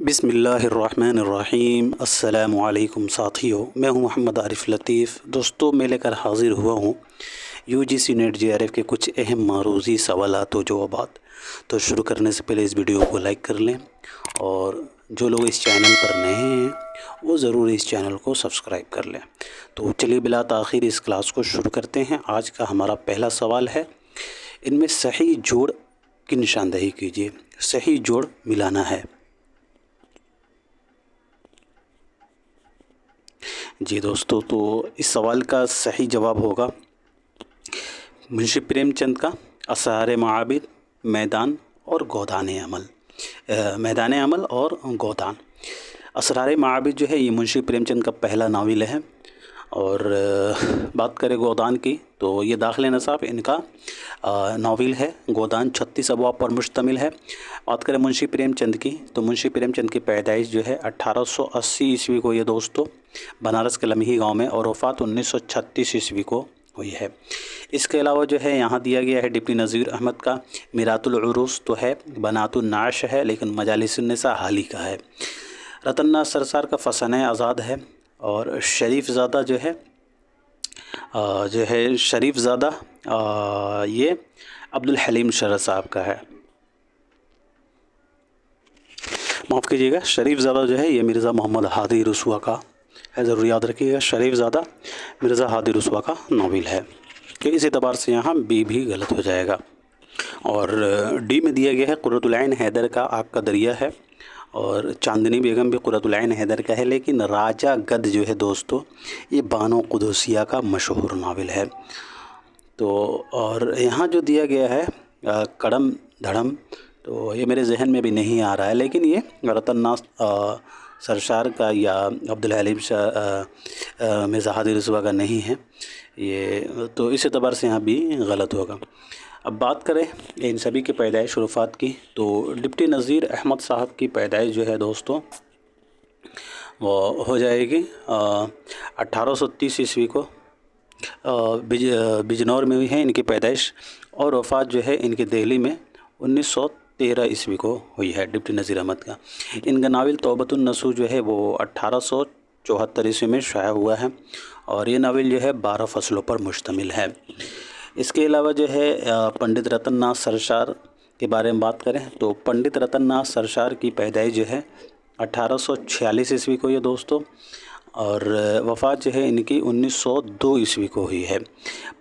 बिस्मिल्लाहिर्रहमानिर्रहीम। अस्सलामु अलैकुम साथियों, मैं हूं मोहम्मद आरिफ लतीफ़। दोस्तों, मैं लेकर हाज़िर हुआ हूं यूजीसी नेट जेआरएफ के कुछ अहम मारूज़ी सवालात व जवाबात। तो शुरू करने से पहले इस वीडियो को लाइक कर लें और जो लोग इस चैनल पर नए हैं वो ज़रूर इस चैनल को सब्सक्राइब कर लें। तो चलिए बिला ताख़ीर इस क्लास को शुरू करते हैं। आज का हमारा पहला सवाल है, इनमें सही जोड़ की निशानदेही कीजिए। सही जोड़ मिलाना है। जी दोस्तों, तो इस सवाल का सही जवाब होगा मुंशी प्रेमचंद का असरार माबिद, मैदान और गोदान अमल। मैदान अमल और गोदान। असरार माबिद जो है ये मुंशी प्रेमचंद का पहला नावल है। और बात करें गोदान की तो ये दाखिल नसाब इनका नावल है। गोदान 36 अबवाब पर मुश्तमिल है। बात करें मुंशी प्रेमचंद की तो मुंशी प्रेमचंद की पैदाइश जो है 1880 ईस्वी को ये दोस्तों बनारस के लम्ही गांव में, और वफ़ात 1936 ईस्वी को हुई है। इसके अलावा जो है यहाँ दिया गया है डिप्टी नज़ीर अहमद का मीरातुल उरूस तो है, बनातुन नाश है लेकिन मजालिसुन निसा हाली का है। रतन सरसार का फसन आज़ाद है। और शरीफ ज़ादा जो है शरीफ ज़ादा ये अब्दुल हलीम शरर साहब का है। माफ़ कीजिएगा, शरीफ ज़ादा जो है ये मिर्ज़ा मोहम्मद हादी रसूआ का है। ज़रूर याद रखिएगा, शरीफ ज़ादा मिर्ज़ा हादी रसूआ का नावल है। कि इस एतबार से यहाँ बी भी गलत हो जाएगा। और डी में दिया गया है कुर्रतुल ऐन हैदर का आग का दरिया है। और चांदनी बेगम भी कुर्रतुल ऐन हैदर का है। लेकिन राजा गद जो है दोस्तों ये बानो कुदूसिया का मशहूर नावल है। तो और यहाँ जो दिया गया है कड़म धड़म, तो ये मेरे जहन में भी नहीं आ रहा है, लेकिन ये रतन सरशार का या अब्दुल हलीम मिर्ज़ा हादी रसूआ का नहीं है ये। तो इस एतबार से यहाँ भी गलत होगा। अब बात करें इन सभी की पैदाइश और वफ़ात की तो डिप्टी नज़ीर अहमद साहब की पैदाइश जो है दोस्तों वो हो जाएगी 1830 ईस्वी को बिजनौर में हुई है इनकी पैदाइश। और वफ़ात जो है इनकी दिल्ली में 1913 ईस्वी को हुई है डिप्टी नज़ीर अहमद का। इनका नावल तौबतुन नसूह जो है वो 1874 ईस्वी में शाया हुआ है। और ये नावल जो है 12 फसलों पर मुश्तमिल है। इसके अलावा जो है पंडित रतन नाथ सरशार के बारे में बात करें तो पंडित रतन नाथ सरशार की पैदाइश जो है 1846 ईस्वी को ये दोस्तों। और वफ़ात जो है इनकी 1902 ईस्वी को हुई है।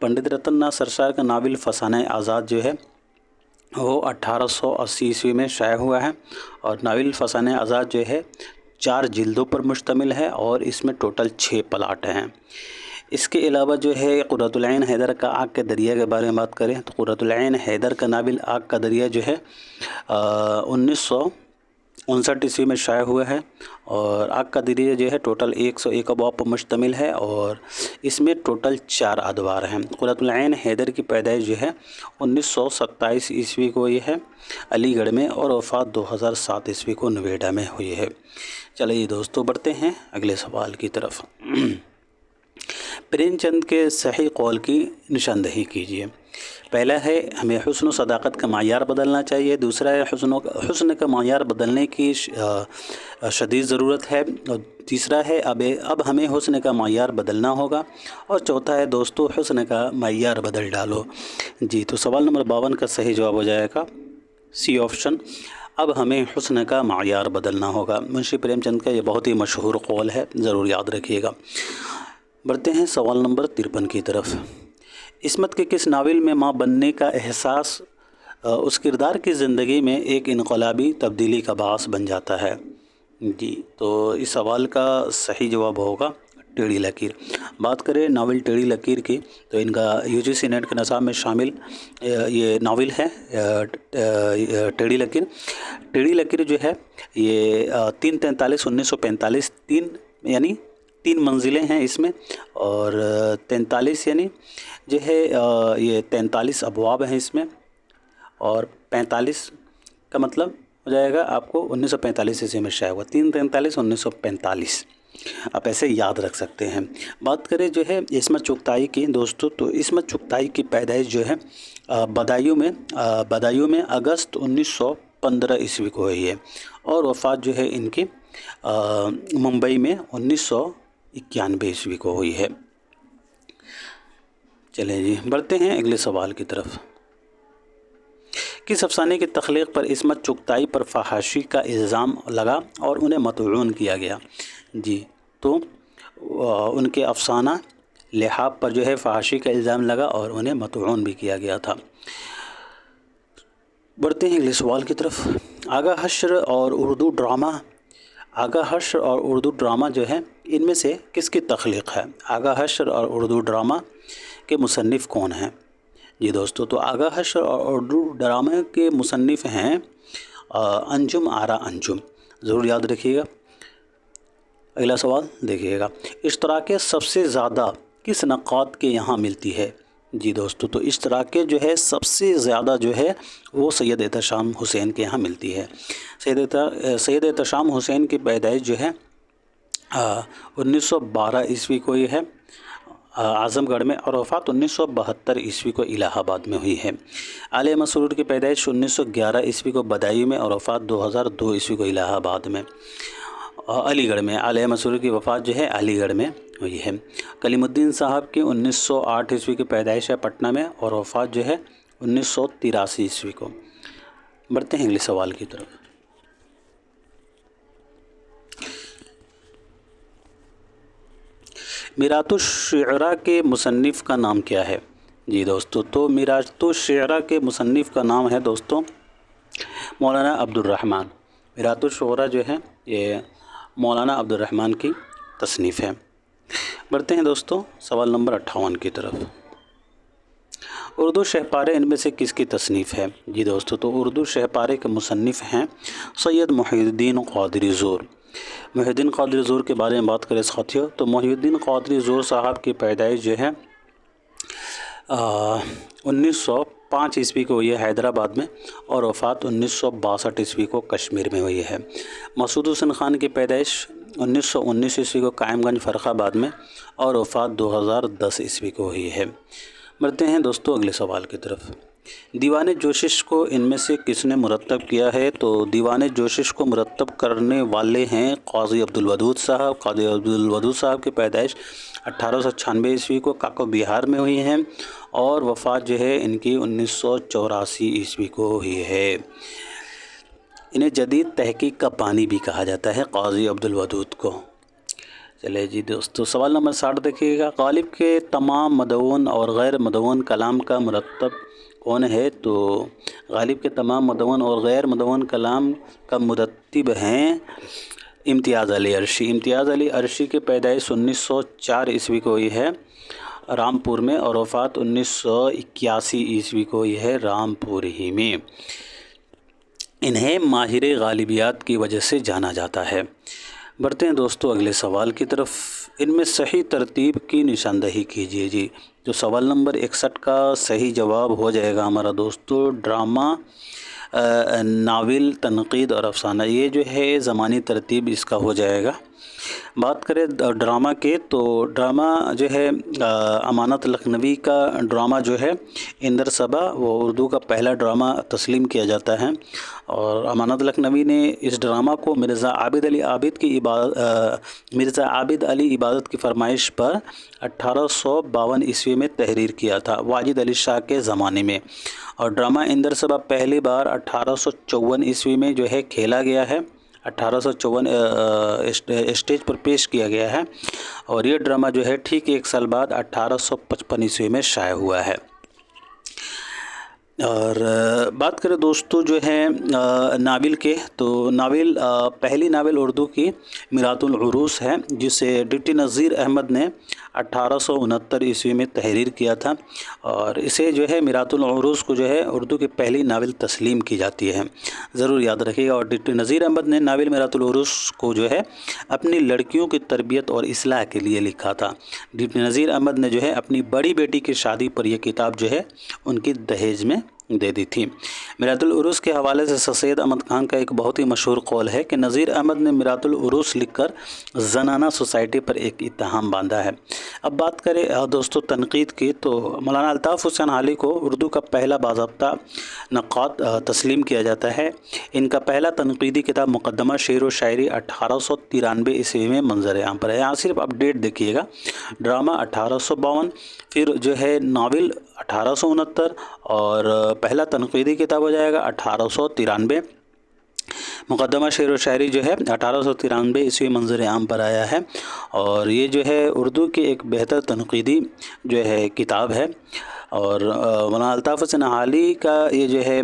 पंडित रतन नाथ सरशार का नावल फसाना आज़ाद जो है वो 1880 ईस्वी में शाया हुआ है। और नावल फसाना आज़ाद जो है 4 जिल्दों पर मुश्तमिल है और इसमें टोटल 6 प्लाट हैं। इसके अलावा जो है कुर्रतुल ऐन हैदर का आग के दरिया के बारे में बात करें तो कुर्रतुल ऐन हैदर का नावल आग का दरिया जो है 1959 ईस्वी में शाया हुआ है। और आग का दरिया जो है टोटल 101 अबवाब पर मुश्तमिल है और इसमें टोटल 4 अदवार हैं। कुर्रतुल ऐन हैदर की पैदाइश जो है 1927 ईस्वी को ये है अलीगढ़ में, और वफ़ात 2007 ईस्वी को नोएडा में हुई है। चलिए दोस्तों बढ़ते हैं अगले सवाल की तरफ। प्रेमचंद के सही कौल की निशानदेही कीजिए। पहला है हमें हुस्न व सदाकत का मायार बदलना चाहिए। दूसरा है हुस्न का मायार बदलने की शदीद ज़रूरत है। और तीसरा है अब हमें हुस्न का मायार बदलना होगा। और चौथा है दोस्तों हुस्न का मायार बदल डालो। जी, तो सवाल नंबर 52 का सही जवाब हो जाएगा सी ऑप्शन, अब हमें हुस्न का मायार बदलना होगा। मुंशी प्रेमचंद का ये बहुत ही मशहूर कौल है, ज़रूर याद रखिएगा। बढ़ते हैं सवाल नंबर 53 की तरफ। इस्मत के किस नावल में माँ बनने का एहसास उस किरदार की ज़िंदगी में एक इनकलाबी तब्दीली का बास बन जाता है? जी, तो इस सवाल का सही जवाब होगा टेढ़ी लकीर। बात करें नावल टेढ़ी लकीर की तो इनका यूजीसी नेट के निसाब में शामिल ये नावल है टेढ़ी लकीर। टेढ़ी लकीर जो है ये 3/43/1945 यानी 3 मंजिलें हैं इसमें। और 43 यानी जो है ये 43 अबवाब हैं इसमें। और 45 का मतलब हो जाएगा आपको 1945 ईस्वी में शाया हुआ। 3/43/1945 आप ऐसे याद रख सकते हैं। बात करें जो है इस्मत चुगताई की दोस्तों, तो इस्मत चुगताई की पैदाइश जो है बदायूं में अगस्त 1915 ईस्वी को हुई है और वफ़ात जो है इनकी मुंबई में 1991 ईस्वी को हुई है। चलें जी, बढ़ते हैं अगले सवाल की तरफ। किस अफसाने की तख्लीक पर इस्मत चुगताई पर फहाशी का इल्ज़ाम लगा और उन्हें मतऊन किया गया? जी, तो उनके अफसाना लिहाब पर जो है फहाशी का इल्ज़ाम लगा और उन्हें मतऊन भी किया गया था। बढ़ते हैं अगले सवाल की तरफ। आगा हश्र और उर्दू ड्रामा जो है इनमें से किसकी तख्लीक है? आगा हश्र और उर्दू ड्रामा के मुसन्निफ़ कौन हैं? जी दोस्तों, तो आगा हश्र और उर्दू ड्रामा के मुसन्निफ़ हैं अंजुम आरा अंजुम। ज़रूर याद रखिएगा। अगला सवाल देखिएगा, इश्तराकें सबसे ज़्यादा किस नक़ाद के यहाँ मिलती है? जी दोस्तों, तो इश्तराकें जो है सबसे ज़्यादा जो है वो सैयद एहतशाम हुसैन के यहाँ मिलती है। सैयद एहतशाम हुसैन की पैदाइश जो है 1912 ईस्वी को ही है आज़मगढ़ में और वफ़ात 1972 ईस्वी को इलाहाबाद में हुई है। आले मसरूर की पैदाइश 1911 ईस्वी को बदायूं में और वफ़ात 2002 ईस्वी को इलाहाबाद में अलीगढ़ में। आले मसरूर की वफ़ात जो है अलीगढ़ में हुई है। कलीमुद्दीन साहब की 1908 ईस्वी की पैदाइश है पटना में और वफ़ात जो है 1983 ईस्वी को। बढ़ते हैं अगले सवाल की तरफ। मीरातुश्शिअरा के मुसन्निफ़ का नाम क्या है? जी दोस्तों, तो मीरातुश्शिअरा के मुसन्निफ़ का नाम है दोस्तों मौलाना अब्दुर्रहमान। मीरातुश्शिअरा जो है ये मौलाना अब्दुर्रहमान की तसनीफ़ है। बढ़ते हैं दोस्तों सवाल नंबर 58 की तरफ। उर्दू शहपारे इनमें से किसकी तसनीफ़ है? जी दोस्तों, तो उर्दू शहपारे के मुसन्निफ़ हैं सैयद मुहीउद्दीन क़ादरी ज़ोर। मुहीउद्दीन क़ादरी ज़ोर के बारे में बात करें साथियों, तो मुहीउद्दीन क़ादरी ज़ोर साहब की पैदाइश जो है 1905 ईस्वी को हुई है हैदराबाद में और वफ़ात 1962 ईस्वी को कश्मीर में हुई है। मसूद हुसैन ख़ान की पैदाइश 1919 ईस्वी को कायमगंज फ़र्रुखाबाद में और वफ़ात 2010 ईस्वी को हुई है। बढ़ते हैं दोस्तों अगले सवाल की तरफ। दीवान जोशिश को इनमें से किसने मुरत्तब किया है? तो दीवान जोशिश को मुरत्तब करने वाले हैं क़ाज़ी अब्दुल वदूद साहब। क़ाज़ी अब्दुल वदूद साहब की पैदाइश 1896 ईस्वी को काको बिहार में हुई है और वफ़ात जो है इनकी 1984 ईस्वी को हुई है। इन्हें जदीद तहकीक का बानी भी कहा जाता है क़ाज़ी अब्दुल वदूद को। चलिए जी दोस्तों, सवाल नंबर 60 देखिएगा। गालिब के तमाम मदऊन और गैर मदऊन कलाम का मुरत्तब कौन है? तो गालिब के तमाम मदऊन और गैर मदऊन कलाम का मुरत्तिब हैं इम्तियाज़ अली अरशी। इम्तियाज़ अली अरशी की पैदाइश 1904 ईस्वी को हुई है रामपुर में और वफ़ात 1981 ईस्वी को हुई है रामपुर ही में। इन्हें माहिर गालिबियात की वजह से जाना जाता है। बढ़ते हैं दोस्तों अगले सवाल की तरफ। इनमें सही तरतीब की निशानदही कीजिए। जी, जो सवाल नंबर 61 का सही जवाब हो जाएगा हमारा दोस्तों ड्रामा, नावल, तनक़ीद और अफसाना। ये जो है ज़मानी तरतीब इसका हो जाएगा। बात करें ड्रामा के, तो ड्रामा जो है अमानत लखनवी का ड्रामा जो है इंदर सबा वो उर्दू का पहला ड्रामा तस्लीम किया जाता है और अमानत लखनवी ने इस ड्रामा को मिर्ज़ा आबिद अली इबादत की फरमाइश पर 1852 ईस्वी में तहरीर किया था वाजिद अली शाह के ज़माने में। और ड्रामा इंदर सबा पहली बार 1854 ईस्वी में जो है खेला गया है। 1854 स्टेज पर पेश किया गया है और ये ड्रामा जो है ठीक एक साल बाद 1855 ईस्वी में शाया हुआ है। और बात करें दोस्तों जो है नावल के, तो नावल पहली नावल उर्दू की मीरातुल उरूस है जिसे डिप्टी नज़ीर अहमद ने 1869 ईस्वी में तहरीर किया था और इसे जो है मीरातुल उरूस को जो है उर्दू की पहली नावल तस्लीम की जाती है। ज़रूर याद रखिएगा। और डिप्टी नज़ीर अहमद ने नावल मीरातुल उरूस को जो है अपनी लड़कियों की तरबियत और इस्लाह के लिए लिखा था। डिप्टी नज़ीर अहमद ने जो है अपनी बड़ी बेटी की शादी पर यह किताब जो है उनकी दहेज में दे दी थी। मीरातुल उरूस के हवाले से सर सैयद अहमद खान का एक बहुत ही मशहूर कौल है कि नज़ीर अहमद ने मीरातुल उरूस लिखकर ज़नाना सोसाइटी पर एक इत्तहाम बांधा है। अब बात करें दोस्तों तनकीद की, तो मौलाना अल्ताफ़ हुसैन हाली को उर्दू का पहला बाज़ाब्ता नक़ाद तस्लीम किया जाता है। इनका पहला तनकीदी किताब मुक़द्दमा शेर व शायरी 1893 ईस्वी में मंजर आम पर है। यहाँ सिर्फ अपडेट देखिएगा, ड्रामा 1852, फिर जो है नावल 1869 और पहला तनकीदी किताब हो जाएगा 1893। मुक़द्दमा शेर व शायरी जो है 1893 ईस्वी मंजर आम पर आया है और ये जो है उर्दू की एक बेहतर तनकीदी जो है किताब है। और मौलाना अल्ताफ़ हुसैन हाली का ये जो है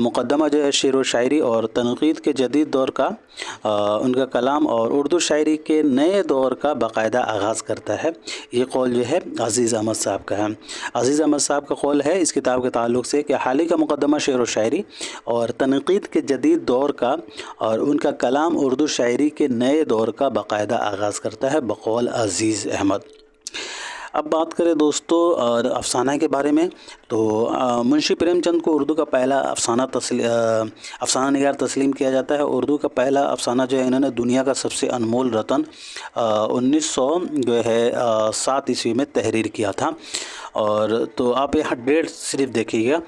मुक़द्दमा जो है शेर व शायरी और तनक़ीद के जदीद दौर का उनका कलाम और उर्दू शायरी के नए दौर का बाकायदा आगाज़ करता है। ये कौल जो है अज़ीज़ अहमद साहब का है। अज़ीज़ अहमद साहब का कौल है इस किताब के ताल्लुक़ से कि हाली का मुक़द्दमा शेर व शायरी और तनक़ीद के जदीद दौर का और उनका कलाम उर्दू शायरी के नए दौर का बाकायदा आगाज़ करता है बक़ौल अज़ीज़ अहमद। अब बात करें दोस्तों अफ़साना के बारे में, तो मुंशी प्रेमचंद को उर्दू का पहला अफ़साना निगार तस्लीम किया जाता है। उर्दू का पहला अफ़साना जो है इन्होंने दुनिया का सबसे अनमोल रतन 1907 ईस्वी में तहरीर किया था। और तो आप यहाँ डेट सिर्फ देखिएगा,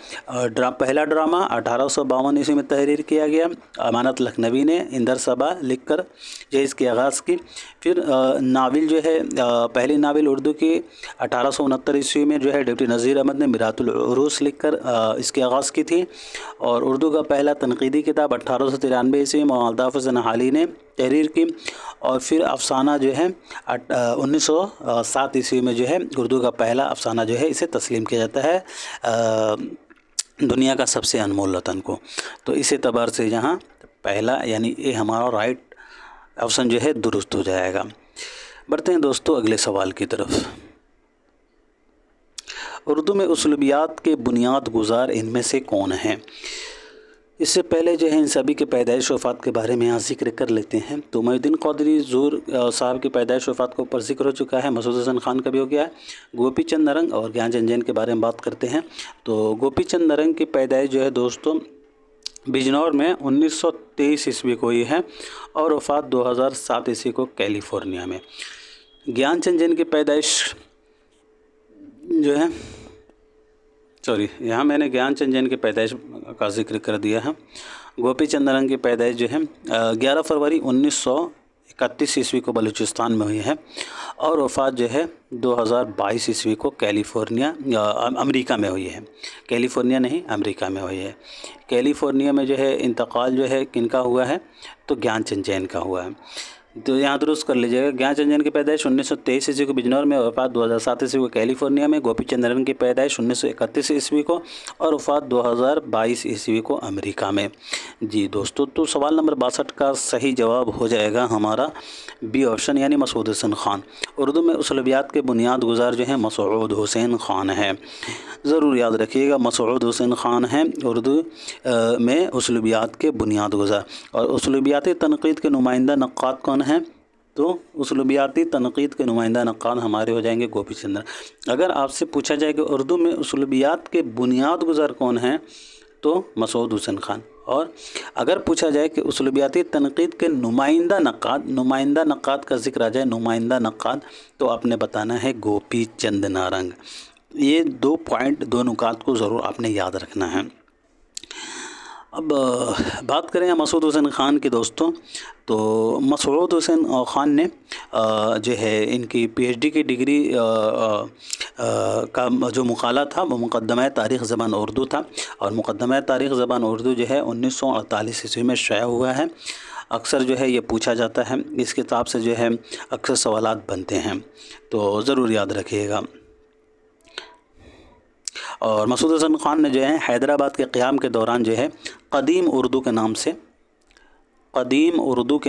पहला ड्रामा 1852 ईस्वी में तहरीर किया गया, अमानत लखनवी ने इंदर सबा लिख कर जो इसकी आगाज़ की। फिर नावल जो है पहली नावल उर्दू की 1869 ईस्वी में जो है डिप्टी नज़ीर अहमद ने मीरातुल उरूस लिख कर इसकी आगाज़ की थी। और उर्दू का पहला तनक़ीदी किताब 1893 ईस्वी में मौलाना अल्ताफ़ हुसैन हाली ने तहरीर की। और फिर अफ़साना जो है 1907 ईस्वी में जो है उर्दू का पहला अफ़साना जो है इसे तस्लीम किया जाता है दुनिया का सबसे अनमोल रतन को। तो इस एतबार से यहाँ पहला यानी ये हमारा राइट ऑप्शन जो है दुरुस्त हो जाएगा। बढ़ते हैं दोस्तों अगले सवाल की तरफ। उर्दू में उसलूबियात के बुनियाद गुजार इनमें से कौन हैं? इससे पहले जो है इन सभी के पैदाइश वफ़ात के बारे में यहाँ ज़िक्र कर लेते हैं। तो मोहिउद्दीन क़ादरी ज़ूर साहब की पैदाइश वफ़ात के ऊपर ज़िक्र हो चुका है। मसूद हसन खान का भी हो गया है। गोपी चंद नरंग और ज्ञानचंद जैन के बारे में बात करते हैं। तो गोपी चंद नरंग की पैदाइश जो है दोस्तों बिजनौर में 1923 ईस्वी को हुई है और वफ़ात 2007 ईस्वी को कैलिफोर्निया में। ज्ञानचंद जैन की पैदाइश जो है यहाँ मैंने ज्ञानचंद जैन की पैदाइश का जिक्र कर दिया है। गोपी चंद नरंग की पैदाइश जो है 11 फरवरी 1931 ईस्वी को बलूचिस्तान में हुई है और वफ़ात जो है 2022 ईस्वी को कैलिफोर्निया अमेरिका में हुई है। कैलिफोर्निया नहीं, अमेरिका में हुई है। कैलिफोर्निया में जो है इंतकाल जो है किनका हुआ है? तो ज्ञानचंद जैन का हुआ है। तो यहाँ दुरुस्त कर लीजिएगा। ज्ञानचंद जैन की पैदाइश 1923 ईस्वी को बिजनौर में, वफ़ात 2007 ईस्वी को कैलिफोर्निया में। गोपी चंद नरंग की पैदाइश 1931 ईस्वी को और वफ़ात 2022 ईस्वी को अमेरिका में। जी दोस्तों, तो सवाल नंबर 62 का सही जवाब हो जाएगा हमारा बी ऑप्शन यानी मसूद हुसैन ख़ान। उर्दू में उसलूबियात के बुनियाद गुजार जो हैं मसूद हुसैन ख़ान है। ज़रूर याद रखिएगा, मसूद हुसैन ख़ान हैं उर्दू में उसलूबियात के बुनियाद गुजार। और उसलूबियाती तनक़ीद के नुमाइंदा नक़्क़ाद कौन हैं? तो उसलूबियाती तनक़ीद के नुमाइंदा नक़्क़ाद हमारे हो जाएंगे गोपी चंद। अगर आपसे पूछा जाए कि उर्दू में उसलूबियात के बुनियाद गुजार कौन हैं, तो मसूद हुसैन ख़ान। और अगर पूछा जाए कि उसलूबियाती तनक़ीद के नुमाइंदा नक़्क़ाद का जिक्र आ जाए, नुमाइंदा नक़्क़ाद, तो आपने बताना है गोपी चंद नारंग। ये 2 पॉइंट 2 नुकात को ज़रूर आपने याद रखना है। अब बात करें मसूद हुसैन ख़ान की दोस्तों, तो मसूद हुसैन ख़ान ने जो है इनकी PhD की डिग्री का जो मक़ाला था वो मुक़द्दमा तारीख़ ज़बान उर्दू था। और मुक़द्दमा तारीख़ ज़बान उर्दू जो है 1948 ईस्वी में शाया हुआ है। अक्सर जो है ये पूछा जाता है, इस किताब से जो है अक्सर सवालात बनते हैं, तो ज़रूर याद रखिएगा। और मसूद हुसैन ख़ान ने जो है हैदराबाद के क़याम के दौरान जो है क़दीम उर्दू के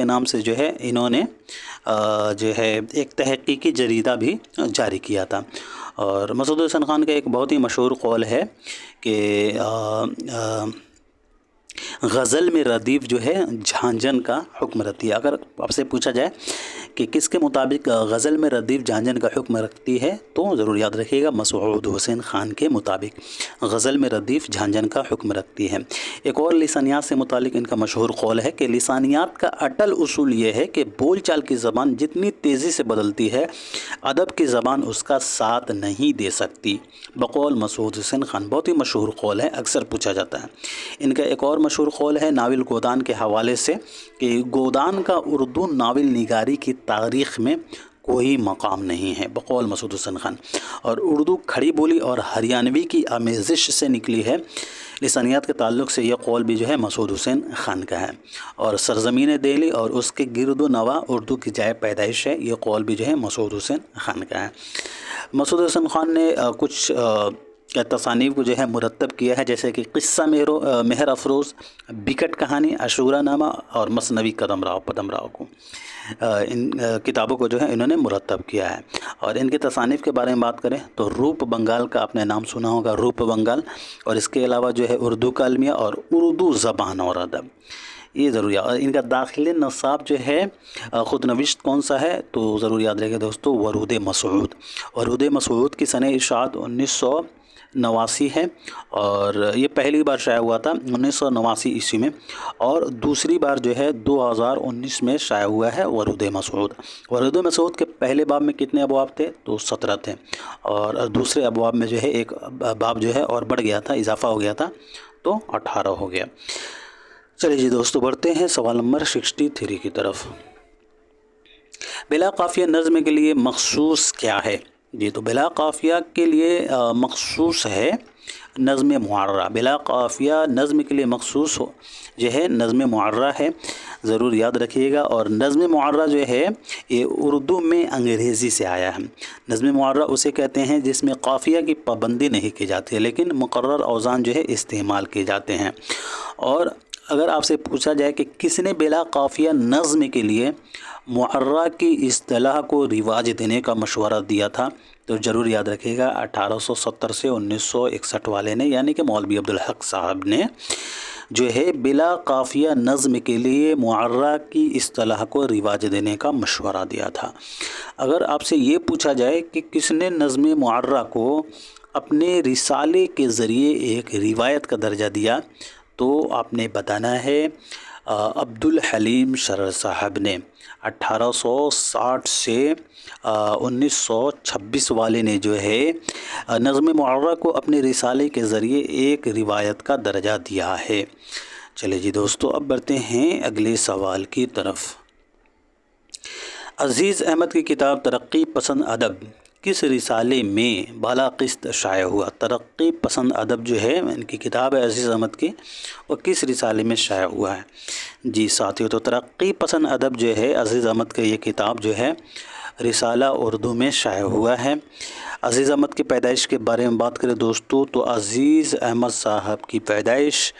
नाम से जो है इन्होंने जो है एक तहक़ीक़ी जरीदा भी जारी किया था। और मसूद हुसैन ख़ान का एक बहुत ही मशहूर कौल है कि غزل میں ردیف جو ہے جھانجھن کا حکم رکھتی ہے۔ اگر آپ سے پوچھا جائے کہ کس کے مطابق غزل میں ردیف جھانجھن کا حکم رکھتی ہے تو ضرور یاد رکھیے گا مسعود حسین خان کے مطابق غزل میں ردیف جھانجھن کا حکم رکھتی ہے۔ ایک اور لسانیات سے متعلق ان کا مشہور قول ہے کہ لسانیات کا اٹل اصول یہ ہے کہ بول چال کی زبان جتنی تیزی سے بدلتی ہے ادب کی زبان اس کا ساتھ نہیں دے سکتی، بقول مسعود حسین خان۔ بہت ہی مشہور قول ہے، اکثر پوچھا جاتا ہے۔ ان کا ایک اور مشہور قول ہے ناول گودان کے حوالے سے کہ گودان کا اردو ناول نگاری کی تاریخ میں کوئی مقام نہیں ہے، بقول مسعود حسین خان۔ اور اردو کھڑی بولی اور ہریانوی کی آمیزش سے نکلی ہے، لسانیات کے تعلق سے یہ قول بھی جو ہے مسعود حسین خان کا ہے۔ اور سرزمین دہلی اور اس کے گرد و نواح اردو کی جائے پیدائش ہے، یہ قول بھی جو ہے مسعود حسین خان کا ہے۔ مسعود حسین خان نے کچھ تصانیف کو جو ہے مرتب کیا ہے، جیسے کہ قصہ مہر افروز، بکٹ کہانی، عاشورہ نامہ اور مثنوی قدم راؤ پدم راؤ کو، ان کتابوں کو جو ہے انہوں نے مرتب کیا ہے۔ اور ان کے تصانیف کے بارے میں بات کریں تو روپ بنگال کا آپ نے نام سنا ہوگا، روپ بنگال، اور اس کے علاوہ جو ہے اردو کا المیہ اور اردو زبان اور ادب، یہ ضرور یاد۔ اور ان کا داخل نصاب جو ہے خود نوشت کون سا ہے تو ضرور یاد رہے گا دوستو، ورود مسعود۔ ورود مسعود کی سنہ اشاعت 1989 ہے، اور یہ پہلی بار شائع ہوا تھا 1989 عیسوی میں، اور دوسری بار جو ہے 2019 میں شائع ہوا ہے ورود مسعود۔ ورود مسعود کے پہلے باب میں کتنے ابواب تھے تو 17 تھے، اور دوسرے ابواب میں جو ہے ایک باب جو ہے اور بڑھ گیا تھا، اضافہ ہو گیا تھا تو 18 ہو گیا۔ چلیے جی دوستو، بڑھتے ہیں سوال نمبر 63 کی طرف۔ بلا قافیہ نظم کے لیے مخصوص کیا ہے؟ جی تو بلا قافیہ کے لیے مخصوص ہے نظم معرہ۔ بلا قافیہ نظم کے لیے مخصوص جو ہے نظم معرہ ہے، ضرور یاد رکھیے گا۔ اور نظم معرہ جو ہے یہ اردو میں انگریزی سے آیا ہے۔ نظم معرہ اسے کہتے ہیں جس میں قافیہ کی پابندی نہیں کی جاتی ہے، لیکن مقرر اوزان جو ہے استعمال کیے جاتے ہیں۔ اور اگر آپ سے پوچھا جائے کہ کس نے بلا قافیہ نظم کے لیے معرہ کی اصطلاح کو رواج دینے کا مشورہ دیا تھا تو ضرور یاد رکھیے گا 1870 سے 1961 والے نے، یعنی کہ مولوی عبدالحق صاحب نے جو ہے بلا قافیہ نظم کے لیے معرہ کی اصطلاح کو رواج دینے کا مشورہ دیا تھا۔ اگر آپ سے یہ پوچھا جائے کہ کس نے نظم معرہ کو اپنے رسالے کے ذریعے ایک روایت کا درجہ دیا تو آپ نے بتانا ہے عبدالحلیم شرر صاحب نے۔ 1860 سے 1926 والے نے جو ہے نظم معرہ کو اپنے رسالے کے ذریعے ایک روایت کا درجہ دیا ہے۔ چلے جی دوستو، اب بڑھتے ہیں اگلے سوال کی طرف۔ عزیز احمد کی کتاب ترقی پسند ادب کس رسالے میں بالا قسط شائع ہوا؟ ترقی پسند ادب جو ہے ان کی کتاب ہے عزیز احمد کی، وہ کس رسالے میں شائع ہوا ہے؟ جی ساتھیو، تو ترقی پسند ادب جو ہے عزیز احمد کا یہ کتاب جو ہے رسالہ اردو میں شائع ہوا ہے۔ عزیز احمد کی پیدائش کے بارے میں بات کریں دوستو تو عزیز احمد صاحب کی پیدائش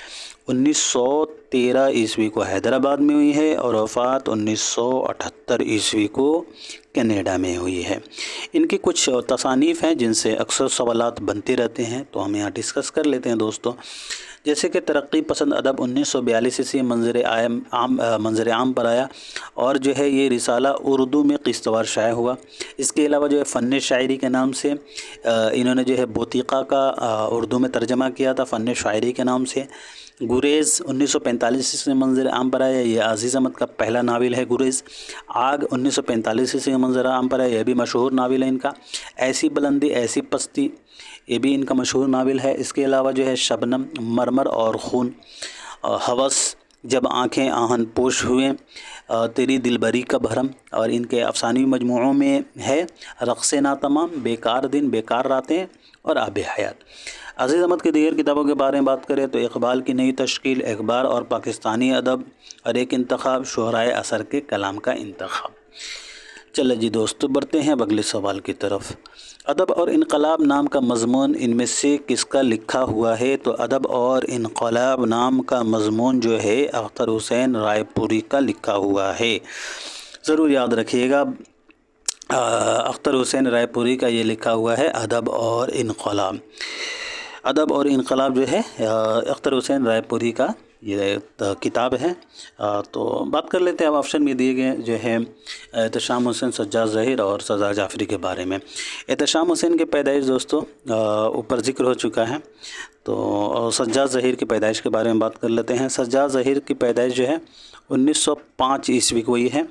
1913 عیسوی کو حیدرآباد میں ہوئی ہے، اور وفات 1978 عیسوی کو کینیڈا میں ہوئی ہے۔ ان کی کچھ تصانیف ہیں جن سے اکثر سوالات بنتے رہتے ہیں، تو ہم یہاں ڈسکس کر لیتے ہیں دوستو۔ جیسے کہ ترقی پسند ادب 1942 سے منظر عام پر آیا، اور جو ہے یہ رسالہ اردو میں قسط وار شائع ہوا۔ اس کے علاوہ جو ہے فن شاعری کے نام سے انہوں نے جو ہے بوتیقہ کا اردو میں ترجمہ کیا تھا فن شاعری کے نام سے۔ گریز 1945 سے منظر عام پر آیا، یہ عزیز احمد کا پہلا ناول ہے گریز۔ آگ 1945 سے منظر عام پر آیا، یہ بھی مشہور ناول ہے ان کا۔ ایسی بلندی ایسی پستی، یہ بھی ان کا مشہور ناول ہے۔ اس کے علاوہ جو ہے شبنم، مرمر اور خون، ہوس، جب آنکھیں آہن پوش ہوئیں، تیری دلبری کا بھرم، اور ان کے افسانوی مجموعوں میں ہے رقص ناتمام، بیکار دن بیکار راتیں اور آب حیات۔ عزیز احمد کی دیگر کتابوں کے بارے میں بات کریں تو اقبال کی نئی تشکیل، اخبار اور پاکستانی ادب، اور ایک انتخاب، شہرائے اثر کے کلام کا انتخاب۔ چلے جی دوستو، بڑھتے ہیں اگلے سوال کی طرف۔ ادب اور انقلاب نام کا مضمون ان میں سے کس کا لکھا ہوا ہے؟ تو ادب اور انقلاب نام کا مضمون جو ہے اختر حسین رائے پوری کا لکھا ہوا ہے۔ ضرور یاد رکھیے گا اختر حسین رائے پوری کا یہ لکھا ہوا ہے ادب اور انقلاب۔ ادب اور انقلاب جو ہے اختر حسین رائے پوری کا یہ کتاب ہے۔ تو بات کر لیتے ہیں اب آپشن میں دیے گئے جو ہے احتشام حسین، سجاد ظہیر اور سردار جعفری کے بارے میں۔ احتشام حسین کی پیدائش دوستو اوپر ذکر ہو چکا ہے، تو سجاد ظہیر کی پیدائش کے بارے میں بات کر لیتے ہیں۔ سجاد ظہیر کی پیدائش جو ہے 1905 عیسوی کو ہوئی ہے۔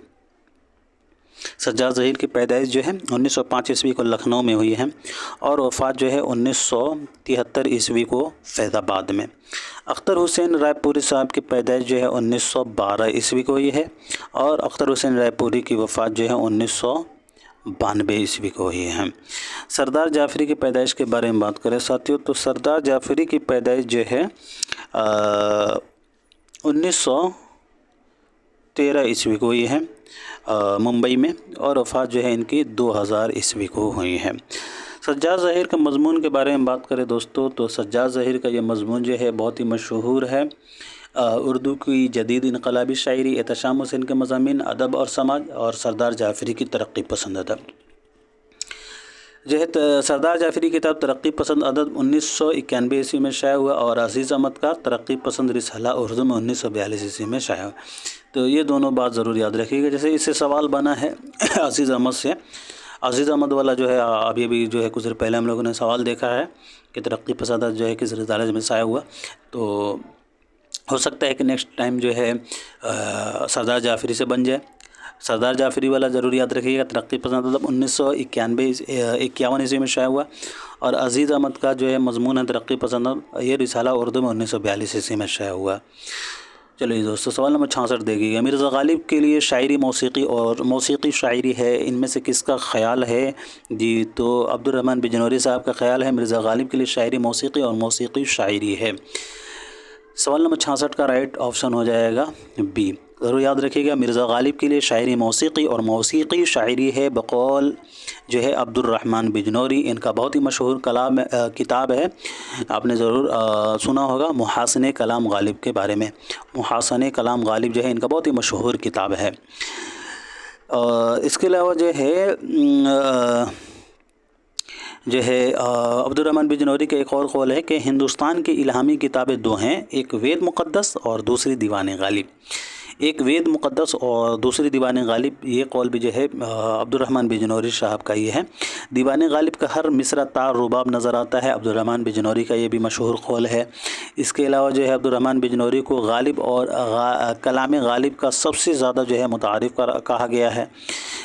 سجاد ظہیر کی پیدائش جو ہے 1905 عیسوی کو لکھنؤ میں ہوئی ہے، اور وفات جو ہے 1973 عیسوی کو فیض آباد میں۔ اختر حسین رائے پوری صاحب کی پیدائش جو ہے 1912 عیسوی کو ہوئی ہے، اور اختر حسین رائے پوری کی وفات جو ہے 1992 عیسوی کو ہوئی ہے۔ سردار جعفری کی پیدائش کے بارے میں بات کریں ساتھیوں، تو سردار جعفری کی پیدائش جو ہے 1913 عیسوی کو ہوئی ہے ممبئی میں، اور وفات جو ہے ان کی 2000 عیسوی کو ہوئی ہے۔ سجاد ظہیر کے مضمون کے بارے میں بات کریں دوستو، تو سجاد ظہیر کا یہ مضمون جو ہے بہت ہی مشہور ہے۔ اردو کی جدید انقلابی شاعری، احتشام حسین کے مضامین، ادب اور سماج، اور سردار جعفری کی ترقی پسند ادب۔ جو ہے سردار جعفری کی کتاب ترقی پسند ادب 1991 عیسوی میں شائع ہوا، اور عزیز احمد کا ترقی پسند رسالہ اردو میں 1942 عیسوی میں شائع ہوا۔ تو یہ دونوں بات ضرور یاد رکھیے گا۔ جیسے اس سے سوال بنا ہے عزیز احمد سے، عزیز احمد والا جو ہے ابھی جو ہے کچھ دیر پہلے ہم لوگوں نے سوال دیکھا ہے کہ ترقی پسند جو ہے کس رسالے میں شائع ہوا، تو ہو سکتا ہے کہ نیکسٹ ٹائم جو ہے سردار جعفری سے بن جائے۔ سردار جعفری والا ضرور یاد رکھیے گا، ترقی پسند ادب 1951 عیسوی میں شائع ہوا، اور عزیز احمد کا جو ہے مضمون ہے ترقی پسند ادب، یہ رسالہ اردو میں 1942 عیسوی میں شائع ہوا۔ چلیے دوستو، سوال نمبر 66 دیکھیے گا، مرزا غالب کے لیے شاعری موسیقی اور موسیقی شاعری ہے، ان میں سے کس کا خیال ہے؟ جی تو عبد الرحمن بجنوری صاحب کا خیال ہے مرزا غالب کے لیے شاعری موسیقی اور موسیقی شاعری ہے۔ سوال نمبر 66 کا رائٹ آپشن ہو جائے گا بی۔ ضرور یاد رکھیے گا، مرزا غالب کے لیے شاعری موسیقی اور موسیقی شاعری ہے بقول جو ہے عبد الرحمن بجنوری۔ ان کا بہت ہی مشہور کتاب ہے، آپ نے ضرور سنا ہوگا، محاسن کلام غالب کے بارے میں۔ محاسن کلام غالب جو ہے ان کا بہت ہی مشہور کتاب ہے۔ اس کے علاوہ جو ہے عبد الرحمن بجنوری کا ایک اور قول ہے کہ ہندوستان کی الہامی کتابیں دو ہیں، ایک وید مقدس اور دوسری دیوان غالب۔ ایک وید مقدس اور دوسری دیوان غالب، یہ قول بھی جو ہے عبد الرحمن بجنوری صاحب کا یہ ہے۔ دیوان غالب کا ہر مصرع تار رباب نظر آتا ہے، عبد الرحمن بجنوری کا یہ بھی مشہور قول ہے۔ اس کے علاوہ جو ہے عبد الرحمن بجنوری کو غالب اور کلام غالب کا سب سے زیادہ جو ہے متعارف کہا گیا ہے۔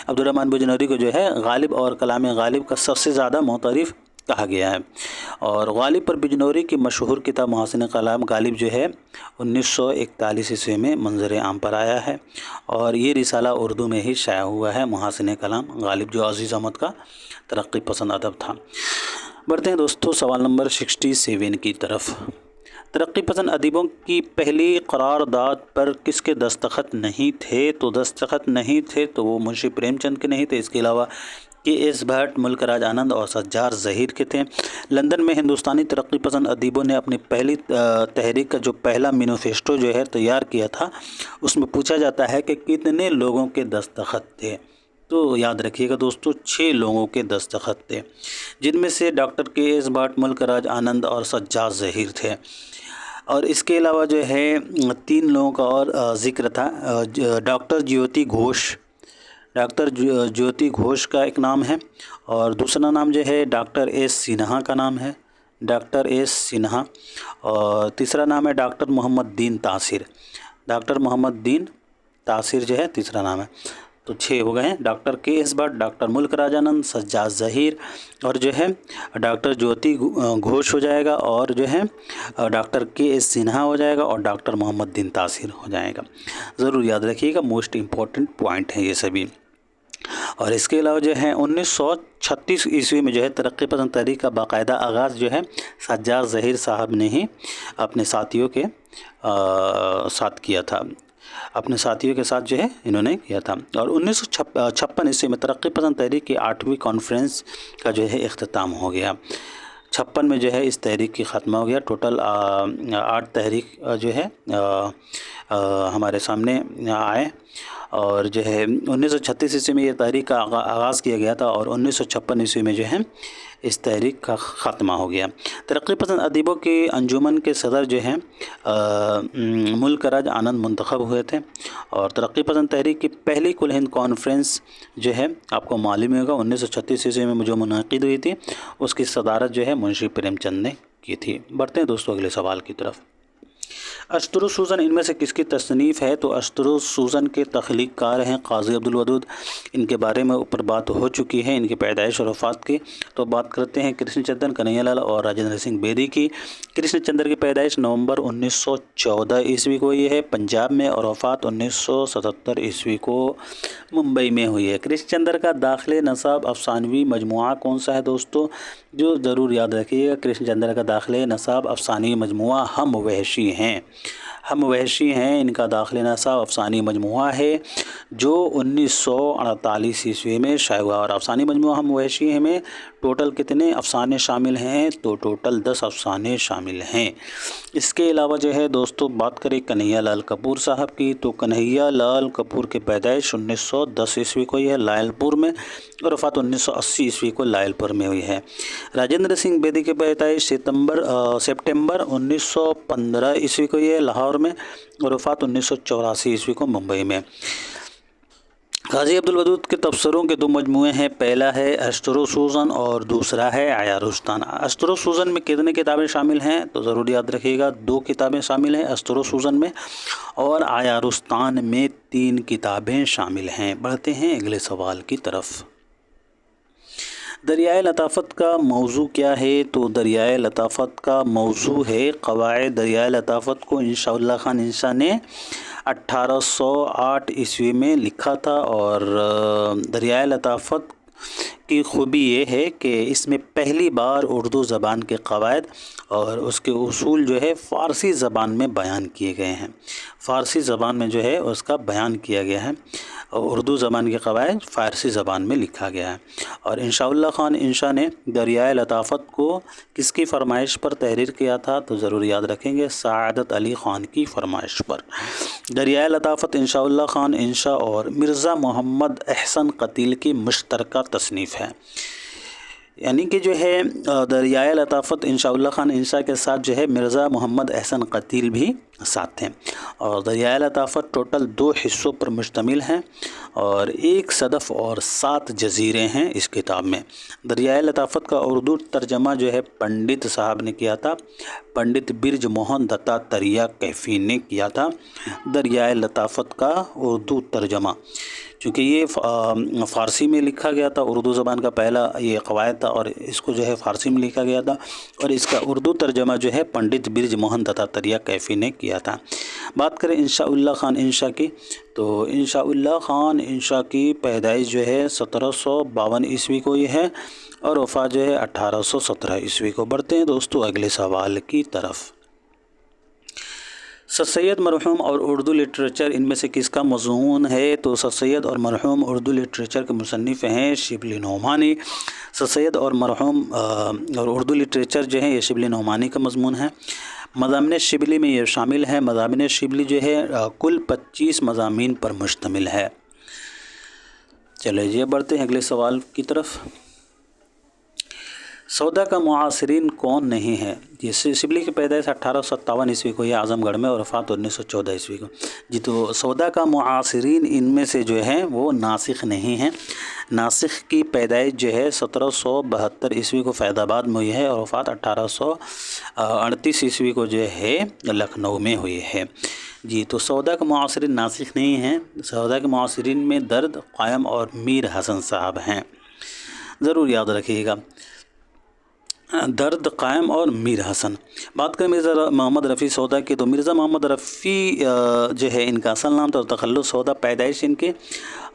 عبد الرحمن بجنوری کو جو ہے غالب اور کلام غالب کا سب سے زیادہ متعارف کہا گیا ہے، اور غالب پر بجنوری کی مشہور کتاب محاسن کلام غالب جو ہے 1941 عیسوی میں منظر عام پر آیا ہے، اور یہ رسالہ اردو میں ہی شائع ہوا ہے، محاسن کلام غالب، جو عزیز احمد کا ترقی پسند ادب تھا۔ بڑھتے ہیں دوستو سوال نمبر 67 کی طرف۔ ترقی پسند ادیبوں کی پہلی قرارداد پر کس کے دستخط نہیں تھے؟ تو دستخط نہیں تھے تو وہ منشی پریم چند کے نہیں تھے، اس کے علاوہ کے ایس بھٹ، ملک راج آنند اور سجاد ظہیر کے تھے۔ لندن میں ہندوستانی ترقی پسند ادیبوں نے اپنی پہلی تحریک کا جو پہلا مینیفیسٹو جو ہے تیار کیا تھا، اس میں پوچھا جاتا ہے کہ کتنے لوگوں کے دستخط تھے؟ تو یاد رکھیے گا دوستو 6 لوگوں کے دستخط تھے، جن میں سے ڈاکٹر کے ایس بھٹ، ملک راج آنند اور سجاد ظہیر تھے۔ اور اس کے علاوہ جو ہے 3 لوگوں کا اور ذکر تھا، ڈاکٹر جیوتی گھوش، ڈاکٹر جیوتی گھوش کا ایک نام ہے، اور دوسرا نام جو ہے ڈاکٹر ایس سنہا کا نام ہے، ڈاکٹر ایس سنہا، اور تیسرا نام ہے ڈاکٹر محمد دین تاثیر، ڈاکٹر محمد دین تاثیر جو ہے تیسرا نام ہے۔ تو 6 ہو گئے ہیں، ڈاکٹر کے ایس بھٹ، ڈاکٹر ملک راج آنند، سجاد ظہیر، اور جو ہے ڈاکٹر جیوتی گھوش ہو جائے گا، اور جو ہے ڈاکٹر کے ایس سنہا ہو جائے گا، اور ڈاکٹر محمد دین تاثیر ہو جائے گا۔ ضرور یاد رکھیے گا، موسٹ امپورٹنٹ پوائنٹ ہیں یہ سبھی۔ اور اس کے علاوہ جو ہے 1936 عیسوی میں جو ہے ترقی پسند تحریک کا باقاعدہ آغاز جو ہے سجاد ظہیر صاحب نے ہی اپنے ساتھیوں کے ساتھ کیا تھا، اپنے ساتھیوں کے ساتھ جو ہے انہوں نے کیا تھا۔ اور 1956 عیسوی میں ترقی پسند تحریک کی 8ویں کانفرنس کا جو ہے اختتام ہو گیا۔ 56 میں جو ہے اس تحریک کی ختمہ ہو گیا۔ ٹوٹل 8 تحریک جو ہے ہمارے سامنے آئے، اور جو ہے 1936 عیسوی میں یہ تحریک کا آغاز کیا گیا تھا اور 1956 عیسوی میں جو ہے اس تحریک کا خاتمہ ہو گیا۔ ترقی پسند ادیبوں کی انجمن کے صدر جو ہیں ملک راج آنند منتخب ہوئے تھے، اور ترقی پسند تحریک کی پہلی کل ہند کانفرنس جو ہے آپ کو معلوم ہوگا 1936 عیسوی میں جو منعقد ہوئی تھی، اس کی صدارت جو ہے منشی پریم چند نے کی تھی۔ بڑھتے ہیں دوستو اگلے سوال کی طرف۔ اشتر و سوزن ان میں سے کس کی تصنیف ہے؟ تو اشتر و سوزن کے تخلیق کار ہیں قاضی عبدالودود، ان کے بارے میں اوپر بات ہو چکی ہے، ان کی پیدائش اور وفات کی۔ تو بات کرتے ہیں کرشن چندر کنہیا لال اور راجندر سنگھ بیدی کی۔ کرشن چندر کی پیدائش نومبر 1914 عیسوی کو یہ ہے پنجاب میں، اور وفات 1977 عیسوی کو ممبئی میں ہوئی ہے۔ کرشن چندر کا داخل نصاب افسانوی مجموعہ کون سا ہے دوستو؟ جو ضرور یاد رکھیے گا، کرشن چندر کا داخل نصاب افسانوی مجموعہ ہم وحشی ہیں۔ ہم وحشی ہیں ان کا داخل نصاب افسانوی مجموعہ ہے جو 1948 عیسوی میں شائع ہوا، اور افسانوی مجموعہ ہم وحشی ہیں میں ٹوٹل کتنے افسانے شامل ہیں؟ تو ٹوٹل 10 افسانے شامل ہیں۔ اس کے علاوہ جو ہے دوستو بات کریں کنہیا لال کپور صاحب کی، تو کنہیا لال کپور کی پیدائش 1910 عیسوی کو یہ ہے لائل پور میں، اور وفات 1980 عیسوی کو لائل پور میں ہوئی ہے۔ راجندر سنگھ بیدی کی پیدائش سپٹمبر 1915 عیسوی کو یہ ہے لاہور میں، اور وفات 1984 عیسوی کو ممبئی میں۔ قاضی عبدالودود کے تبصروں کے 2 مجموعے ہیں، پہلا ہے اشتر و سوزن اور دوسرا ہے عیارستان۔ اشتر و سوزن میں کتنے کتابیں شامل ہیں؟ تو ضرور یاد رکھیے گا 2 کتابیں شامل ہیں اشتر و سوزن میں، اور عیارستان میں 3 کتابیں شامل ہیں۔ بڑھتے ہیں اگلے سوال کی طرف۔ دریائے لطافت کا موضوع کیا ہے؟ تو دریائے لطافت کا موضوع ہے قواعد۔ دریائے لطافت کو انشاء اللہ خان انشا نے 1808 عیسوی میں لکھا تھا، اور دریائے لطافت کی خوبی یہ ہے کہ اس میں پہلی بار اردو زبان کے قواعد اور اس کے اصول جو ہے فارسی زبان میں بیان کیے گئے ہیں۔ فارسی زبان میں جو ہے اس کا بیان کیا گیا ہے، اور اردو زبان کے قواعد فارسی زبان میں لکھا گیا ہے۔ اور انشاء اللہ خان انشا نے دریائے لطافت کو کس کی فرمائش پر تحریر کیا تھا؟ تو ضرور یاد رکھیں گے سعادت علی خان کی فرمائش پر۔ دریائے لطافت انشاء اللہ خان انشا اور مرزا محمد احسن قتیل کی مشترکہ تصنیف ہے، یعنی کہ جو ہے دریائے لطافت انشاء اللہ خان انشا کے ساتھ جو ہے مرزا محمد احسن قتیل بھی ساتھ ہیں، اور دریائے لطافت ٹوٹل 2 حصوں پر مشتمل ہیں، اور 1 صدف اور 7 جزیرے ہیں اس کتاب میں۔ دریائے لطافت کا اردو ترجمہ جو ہے پنڈت صاحب نے کیا تھا، پنڈت برج موہن دتاتریہ کیفی نے کیا تھا دریائے لطافت کا اردو ترجمہ، چونکہ یہ فارسی میں لکھا گیا تھا، اردو زبان کا پہلا یہ قواعد تھا، اور اس کو جو ہے فارسی میں لکھا گیا تھا، اور اس کا اردو ترجمہ جو ہے پنڈت برج موہن دتاتریہ کیفی نے کیا تھا۔ بات کریں انشاء اللہ خان انشا کی، تو انشاء اللہ خان انشا کی پیدائش جو ہے 1752 عیسوی کو یہ ہے، اور وفات جو ہے 1817 عیسوی کو۔ بڑھتے ہیں دوستو اگلے سوال کی طرف۔ سر سید مرحوم اور اردو لٹریچر ان میں سے کس کا مضمون ہے؟ تو سر سید اور مرحوم اردو لٹریچر کے مصنف ہیں شبلی نعمانی۔ سر سید اور مرحوم اور اردو لٹریچر جو ہے یہ شبلی نعمانی کا مضمون ہے۔ مضامین شبلی میں یہ شامل ہے، مضامین شبلی جو ہے کل 25 مضامین پر مشتمل ہے۔ چلے یہ بڑھتے ہیں اگلے سوال کی طرف۔ سودا کا معاصرین کون نہیں ہے؟ یہ شبلی کی پیدائش 1857 عیسوی کو یہ اعظم گڑھ میں، اور وفات 1914 عیسوی کو۔ جی تو سودا کا معاصرین ان میں سے جو ہیں وہ ناسخ نہیں ہیں۔ ناسخ کی پیدائش جو ہے 1772 عیسوی کو فیض آباد میں ہوئی ہے، اور وفات 1838 عیسوی کو جو ہے لکھنؤ میں ہوئی ہے۔ جی تو سودا کے معاصرین ناسخ نہیں ہیں۔ سودا کے معاصرین میں درد قائم اور میر حسن صاحب ہیں، ضرور یاد رکھیے گا، درد قائم اور میر حسن۔ بات کریں مرزا محمد رفیع سودا کی، تو مرزا محمد رفیع جو ہے ان کا اصل نام تھا تخلص سودا۔ پیدائش ان کے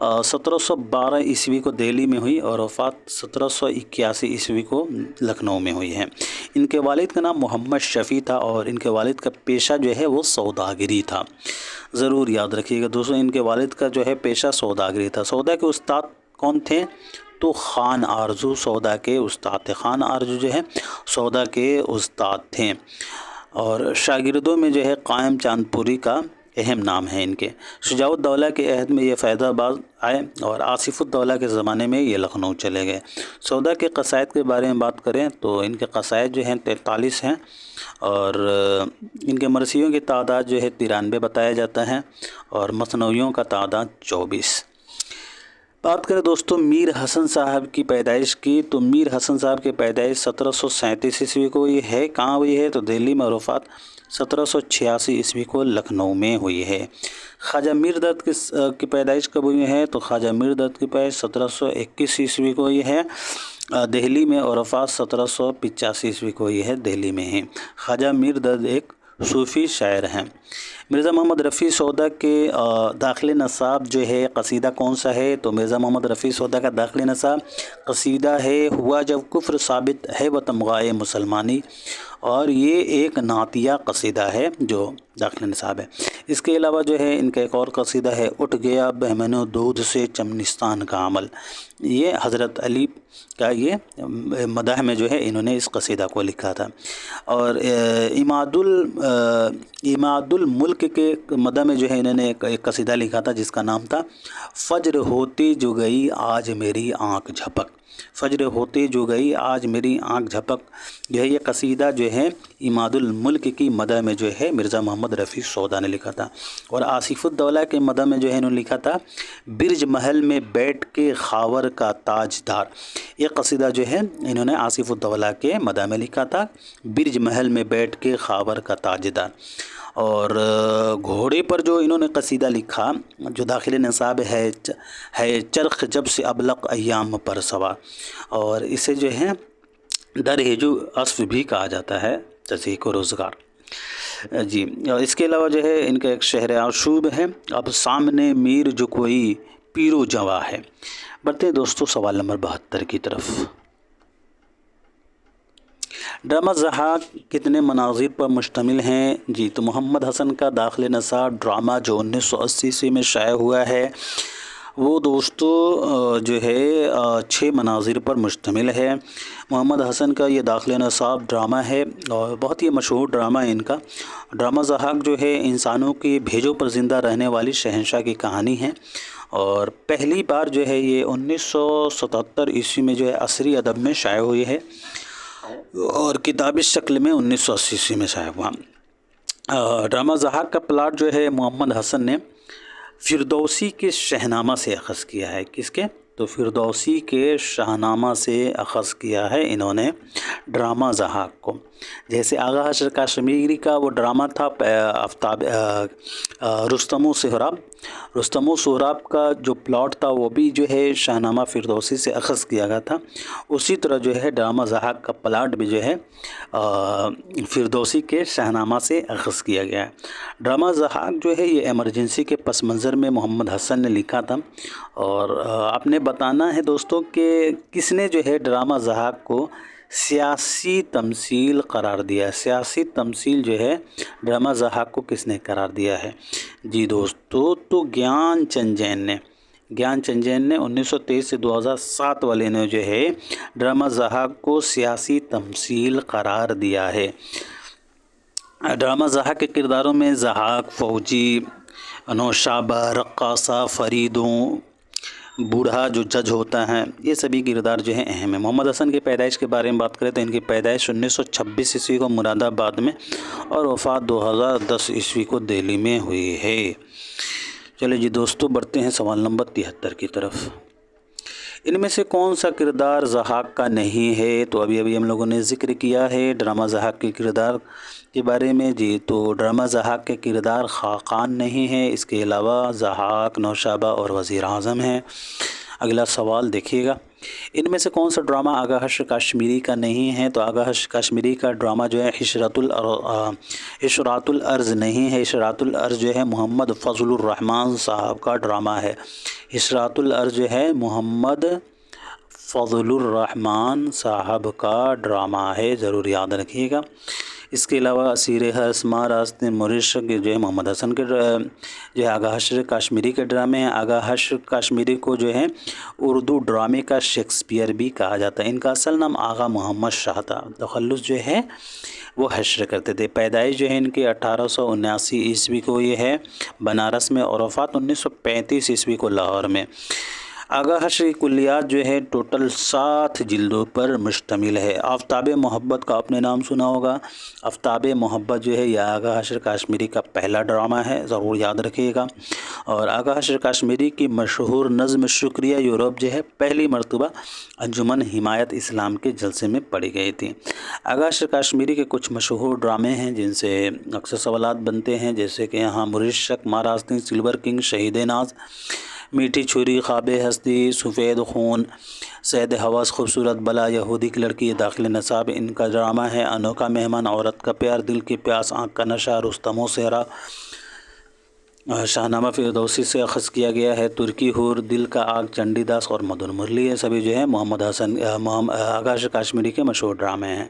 1712 عیسوی کو دہلی میں ہوئی، اور وفات 1781 عیسوی کو لکھنؤ میں ہوئی ہے۔ ان کے والد کا نام محمد شفیع تھا، اور ان کے والد کا پیشہ جو ہے وہ سوداگری تھا، ضرور یاد رکھیے گا دوستوں، ان کے والد کا جو ہے پیشہ سوداگری تھا۔ سودا کے استاد کون تھے؟ تو خان آرزو سودا کے استاد تھے۔ خان آرزو جو ہے سودا کے استاد تھے، اور شاگردوں میں جو ہے قائم چاند پوری کا اہم نام ہیں ان کے۔ شجاع الدولہ کے عہد میں یہ فیض آباد آئے اور آصف الدولہ کے زمانے میں یہ لکھنؤ چلے گئے۔ سودا کے قصائد کے بارے میں بات کریں تو ان کے قصائد جو ہیں 43 ہیں اور ان کے مرثیوں کی تعداد جو ہے 93 بتایا جاتا ہے اور مثنویوں کا تعداد 24۔ بات کریں دوستوں میر حسن صاحب کی پیدائش کی تو میر حسن صاحب کی پیدائش 1737 عیسوی کو ہوئی ہے۔ کہاں ہوئی ہے تو دہلی میں، اور وفات 1786 عیسوی کو لکھنؤ میں ہوئی ہے۔ خواجہ میر دت کی پیدائش کب ہوئی ہے تو خواجہ میر دت کی پیدائش 1721 عیسوی کو ہوئی ہے دہلی میں، اور وفات 1785 عیسوی کو ہوئی ہے دہلی میں ہی۔ خواجہ میر دت ایک صوفی شاعر ہیں۔ مرزا محمد رفیع سودا کے داخل نصاب جو ہے قصیدہ کون سا ہے تو مرزا محمد رفیع سودا کا داخل نصاب قصیدہ ہے ہوا جب کفر ثابت ہے و تمغائے مسلمانی، اور یہ ایک نعتیہ قصیدہ ہے جو داخل نصاب ہے۔ اس کے علاوہ جو ہے ان کا ایک اور قصیدہ ہے اٹھ گیا بہمن و دودھ سے چمنستان کا عمل، یہ حضرت علی کا یہ مدح میں جو ہے انہوں نے اس قصیدہ کو لکھا تھا۔ اور عماد الملک کے مدح میں جو ہے انہوں نے ایک قصیدہ لکھا تھا جس کا نام تھا فجر ہوتی جو گئی آج میری آنکھ جھپک، فجر ہوتی جو گئی آج میری آنکھ جھپک، جو ہے یہ قصیدہ جو ہے عماد الملک کی مدح میں جو ہے مرزا محمد رفیع سودا نے لکھا تھا۔ اور آصف الدولہ کے مدح میں جو ہے انہوں نے لکھا تھا برج محل میں بیٹھ کے خاور کا تاجدار، یہ قصیدہ جو ہے انہوں نے آصف الدولہ کے مدح میں لکھا تھا برج محل میں بیٹھ کے خاور کا تاجدار۔ اور گھوڑے پر جو انہوں نے قصیدہ لکھا جو داخل نصاب ہے چرخ جب سے ابلق ایام پر سوا، اور اسے جو ہے در ہجو اسف بھی کہا جاتا ہے تضحیک و روزگار جی۔ اور اس کے علاوہ جو ہے ان کا ایک شہر آشوب ہے اب سامنے میر جو کوئی پیر و جواں ہے۔ بڑھتے ہیں دوستو سوال نمبر 72 کی طرف۔ ڈرامہ ضحاک کتنے مناظر پر مشتمل ہیں جی تو محمد حسن کا داخل نصاب ڈرامہ جو 1980 عیسوی میں شائع ہوا ہے وہ دوستو جو ہے 6 مناظر پر مشتمل ہے۔ محمد حسن کا یہ داخل نصاب ڈرامہ ہے اور بہت ہی مشہور ڈرامہ ہے ان کا۔ ڈرامہ ضحاک جو ہے انسانوں کی بھیجوں پر زندہ رہنے والی شہنشاہ کی کہانی ہے، اور پہلی بار جو ہے یہ 1977 عیسوی میں جو ہے عصری ادب میں شائع ہوئی ہے اور کتابی شکل میں 1980 عیسوی میں شائع ہوا۔ ڈرامہ ضحاک کا پلاٹ جو ہے محمد حسن نے فردوسی کے شاہنامہ سے اخذ کیا ہے۔ کس کے تو فردوسی کے شاہنامہ سے اخذ کیا ہے انہوں نے ڈرامہ ضحاک کو۔ جیسے آغا حشر کاشمیری کا وہ ڈرامہ تھا رستم و سہراب کا جو پلاٹ تھا وہ بھی جو ہے شاہنامہ فردوسی سے اخذ کیا گیا تھا، اسی طرح جو ہے ڈرامہ ضحاک کا پلاٹ بھی جو ہے فردوسی کے شاہنامہ سے اخذ کیا گیا ہے۔ ڈرامہ ضحاک جو ہے یہ ایمرجنسی کے پس منظر میں محمد حسن نے لکھا تھا، اور آپ نے بتانا ہے دوستوں کہ کس نے جو ہے ڈرامہ ضحاک کو سیاسی تمثیل قرار دیا ہے۔ سیاسی تمثیل جو ہے ڈرامہ ضحاک کو کس نے قرار دیا ہے جی دوستو تو گیان چند جین نے 1923 سے 2007 والے نے جو ہے ڈرامہ ضحاک کو سیاسی تمثیل قرار دیا ہے۔ ڈرامہ ضحاک کے کرداروں میں ضحاک، فوجی، نوشابہ، رقاصہ، فریدوں، بوڑھا جو جج ہوتا ہے، یہ سبھی کردار جو ہیں اہم ہیں۔ محمد حسن کی پیدائش کے بارے میں بات کریں تو ان کی پیدائش 1926 عیسوی کو مراد آباد میں اور وفات 2010 عیسوی کو دہلی میں ہوئی ہے۔ چلے جی دوستو بڑھتے ہیں سوال نمبر 73 کی طرف۔ ان میں سے کون سا کردار ضحاک کا نہیں ہے تو ابھی ہم لوگوں نے ذکر کیا ہے ڈرامہ ضحاک کے کردار کے بارے میں جی تو ڈرامہ ضحاک کے کردار خاقان نہیں ہے، اس کے علاوہ ضحاک، نوشابہ اور وزیر اعظم ہیں۔ اگلا سوال دیکھیے گا، ان میں سے کون سا ڈرامہ آغا حشر کاشمیری کا نہیں ہے تو آغا حشر کاشمیری کا ڈرامہ جو ہے اشراط الارض نہیں ہے۔ اشراط الارض جو ہے محمد فضل الرحمن صاحب کا ڈرامہ ہے۔ اشراط الارض جو ہے محمد فضل الرحمن صاحب کا ڈرامہ ہے، ضرور یاد رکھیے گا۔ اس کے علاوہ اسیر ہرس، ماں راستہ موریشس کے جو ہے محمد حسن کے جو ہے آغا حشر کاشمیری کے ڈرامے ہیں۔ آغا حشر کاشمیری کو جو ہے اردو ڈرامے کا شیکسپیئر بھی کہا جاتا ہے۔ ان کا اصل نام آغا محمد شاہ تھا۔ تخلص جو ہے وہ حشر کرتے تھے۔ پیدائش جو ہے ان کی 1879 عیسوی کو یہ ہے بنارس میں، اور وفات 1935 عیسوی کو لاہور میں۔ آغا حشر کی کلیات جو ہے ٹوٹل 7 جلدوں پر مشتمل ہے۔ آفتاب محبت کا آپ نے نام سنا ہوگا۔ آفتاب محبت جو ہے یہ آغا حشر کاشمیری کا پہلا ڈرامہ ہے، ضرور یاد رکھیے گا۔ اور آغا حشر کاشمیری کی مشہور نظم شکریہ یورپ جو ہے پہلی مرتبہ انجمن حمایت اسلام کے جلسے میں پڑھی گئی تھی۔ آغا حشر کاشمیری کے کچھ مشہور ڈرامے ہیں جن سے اکثر سوالات بنتے ہیں، جیسے کہ یہاں موریشس، ماں راستہ، سلور کنگ، شہید ناز، میٹھی چھری، خواب ہستی، سفید خون، سید حواس، خوبصورت بلا، یہودی کی لڑکی، داخل نصاب ان کا ڈرامہ ہے۔ انوکھا مہمان، عورت کا پیار، دل کی پیاس، آنکھ کا نشہ، رستم و صحرا، شاہنامہ فردوسی سے اخذ کیا گیا ہے۔ ترکی حور، دل کا آگ، چنڈی داس اور مدن مرلی، یہ سبھی جو ہے محمد حسن آغا حشر کاشمیری کے مشہور ڈرامے ہیں۔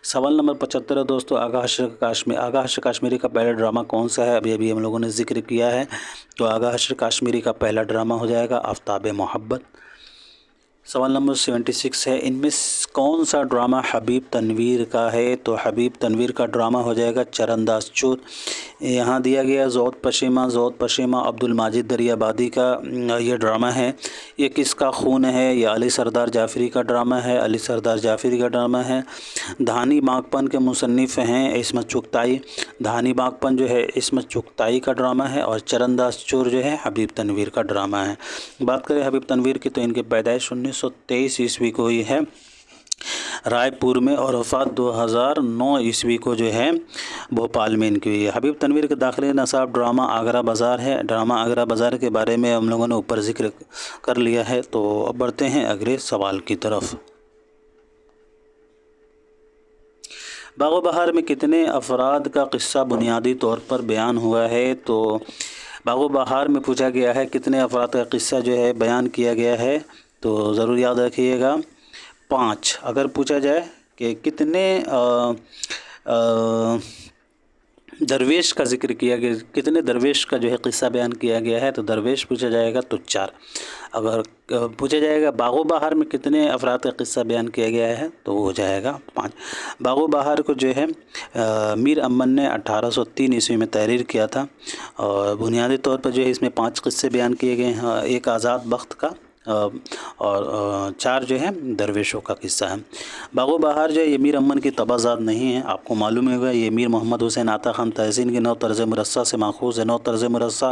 سوال نمبر 75 ہے دوستو، آغا حشر کاشمیری کا پہلا ڈرامہ کون سا ہے؟ ابھی ہم لوگوں نے ذکر کیا ہے، تو آغا حشر کاشمیری کا پہلا ڈرامہ ہو جائے گا آفتاب محبت۔ سوال نمبر 76 ہے، ان میں کون سا ڈرامہ حبیب تنویر کا ہے؟ تو حبیب تنویر کا ڈرامہ ہو جائے گا چرانداز چور۔ یہاں دیا گیا زود پشیمہ عبد الماجد دریابادی کا یہ ڈرامہ ہے۔ یہ کس کا خون ہے؟ یہ علی سردار جعفری کا ڈرامہ ہے، علی سردار جعفری کا ڈرامہ ہے۔ دھانی باغپن کے مصنف ہیں عصمت چغتائی۔ دھانی باغپن جو ہے عصمت چغتائی کا ڈرامہ ہے، اور چرانداز چور جو ہے حبیب تنویر کا ڈرامہ ہے۔ بات کریں حبیب تنویر کی تو ان کی پیدائش 1923 عیسوی کو ہی ہے رائے پور میں، اور وفات 2009 عیسوی کو جو ہے بھوپال میں ان کی ہوئی ہے۔ حبیب تنویر کے داخلی نصاب ڈرامہ آگرہ بازار ہے۔ ڈرامہ آگرہ بازار کے بارے میں ہم لوگوں نے اوپر ذکر کر لیا ہے، تو اب بڑھتے ہیں اگلے سوال کی طرف۔ باغ و بہار میں کتنے افراد کا قصہ بنیادی طور پر بیان ہوا ہے؟ تو باغ و بہار میں پوچھا گیا ہے کتنے افراد کا قصہ جو ہے بیان کیا گیا ہے، تو ضرور یاد رکھیے گا 5۔ اگر پوچھا جائے کہ کتنے درویش کا ذکر کیا گیا، کتنے درویش کا جو ہے قصہ بیان کیا گیا ہے، تو درویش پوچھا جائے گا تو 4۔ اگر پوچھا جائے گا باغ و بہار میں کتنے افراد کا قصہ بیان کیا گیا ہے، تو وہ ہو جائے گا 5۔ باغ و بہار کو جو ہے میر امن نے 1803 عیسوی میں تحریر کیا تھا، اور بنیادی طور پر جو ہے اس میں 5 قصے بیان کیے گئے ہیں، ایک آزاد بخت کا، اور 4 جو ہے درویشوں کا قصہ ہے۔ باغ و بہار جو ہے یہ میر امن کی تبازات نہیں ہے، آپ کو معلوم ہوگا یہ میر محمد حسین عطا خان تحسین کے نو طرز مرصع سے ماخوذ ہے۔ نو طرز مرصع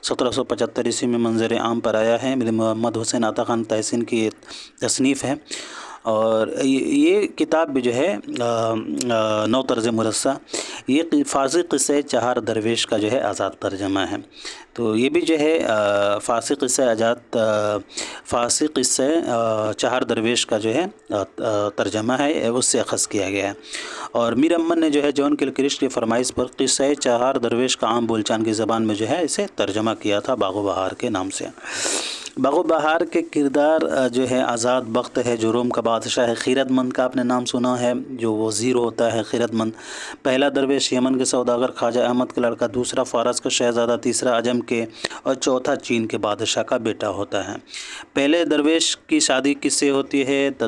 1775 عیسوی میں منظر عام پر آیا ہے۔ میر محمد حسین عطا خان تحسین کی تصنیف ہے، اور یہ کتاب بھی جو ہے نو طرز مرصع، یہ فارسی قصہ چہار درویش کا جو ہے آزاد ترجمہ ہے۔ تو یہ بھی جو ہے فارسی قصہ چہار درویش کا جو ہے ترجمہ ہے، اس سے اخذ کیا گیا ہے۔ اور میر امن نے جو ہے جان گلکرسٹ کی فرمائش پر قصہ چہار درویش کا عام بول چال کی زبان میں جو ہے اسے ترجمہ کیا تھا باغ و بہار کے نام سے۔ باغ و بہار کے کردار جو ہے آزاد بخت ہے، جو روم کا بادشاہ ہے۔ خیرت مند کا آپ نے نام سنا ہے، جو وزیر ہوتا ہے خیرت مند۔ پہلا درویش یمن کے سوداگر خواجہ احمد کا لڑکا، دوسرا فارس کا شہزادہ، تیسرا عجم کے، اور چوتھا چین کے بادشاہ کا بیٹا ہوتا ہے۔ پہلے درویش کی شادی کس سے ہوتی ہے؟ تو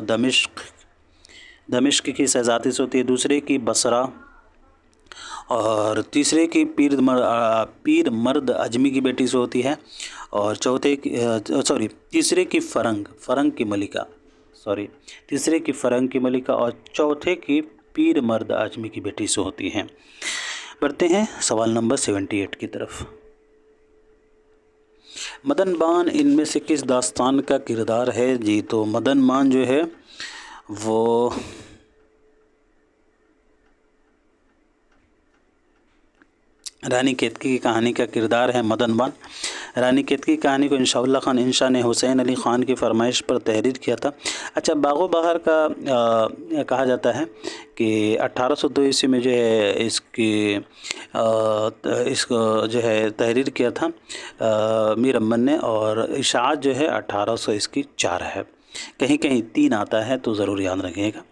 دمشق کی شہزادی سے ہوتی ہے، دوسرے کی بصرہ، اور تیسرے کی پیر مرد اجمی کی بیٹی سے ہوتی ہے، اور تیسرے کی فرنگ کی ملکہ، اور چوتھے کی پیر مرد اجمی کی بیٹی سے ہوتی ہیں۔ بڑھتے ہیں سوال نمبر 78 کی طرف۔ مدن بان ان میں سے کس داستان کا کردار ہے؟ جی تو مدن بان جو ہے وہ رانی کیتکی کی کہانی کا کردار ہے۔ مدن بان رانی کیتکی کی کہانی کو انشاء اللہ خان انشا نے حسین علی خان کی فرمائش پر تحریر کیا تھا۔ اچھا، باغ و بہار کا کہا جاتا ہے کہ 1802 عیسوی میں جو ہے اس کو جو ہے تحریر کیا تھا میر امن نے، اور اشاعت جو ہے 1800 اس کی 4 ہے، کہیں کہیں 3 آتا ہے، تو ضرور یاد رکھیے گا۔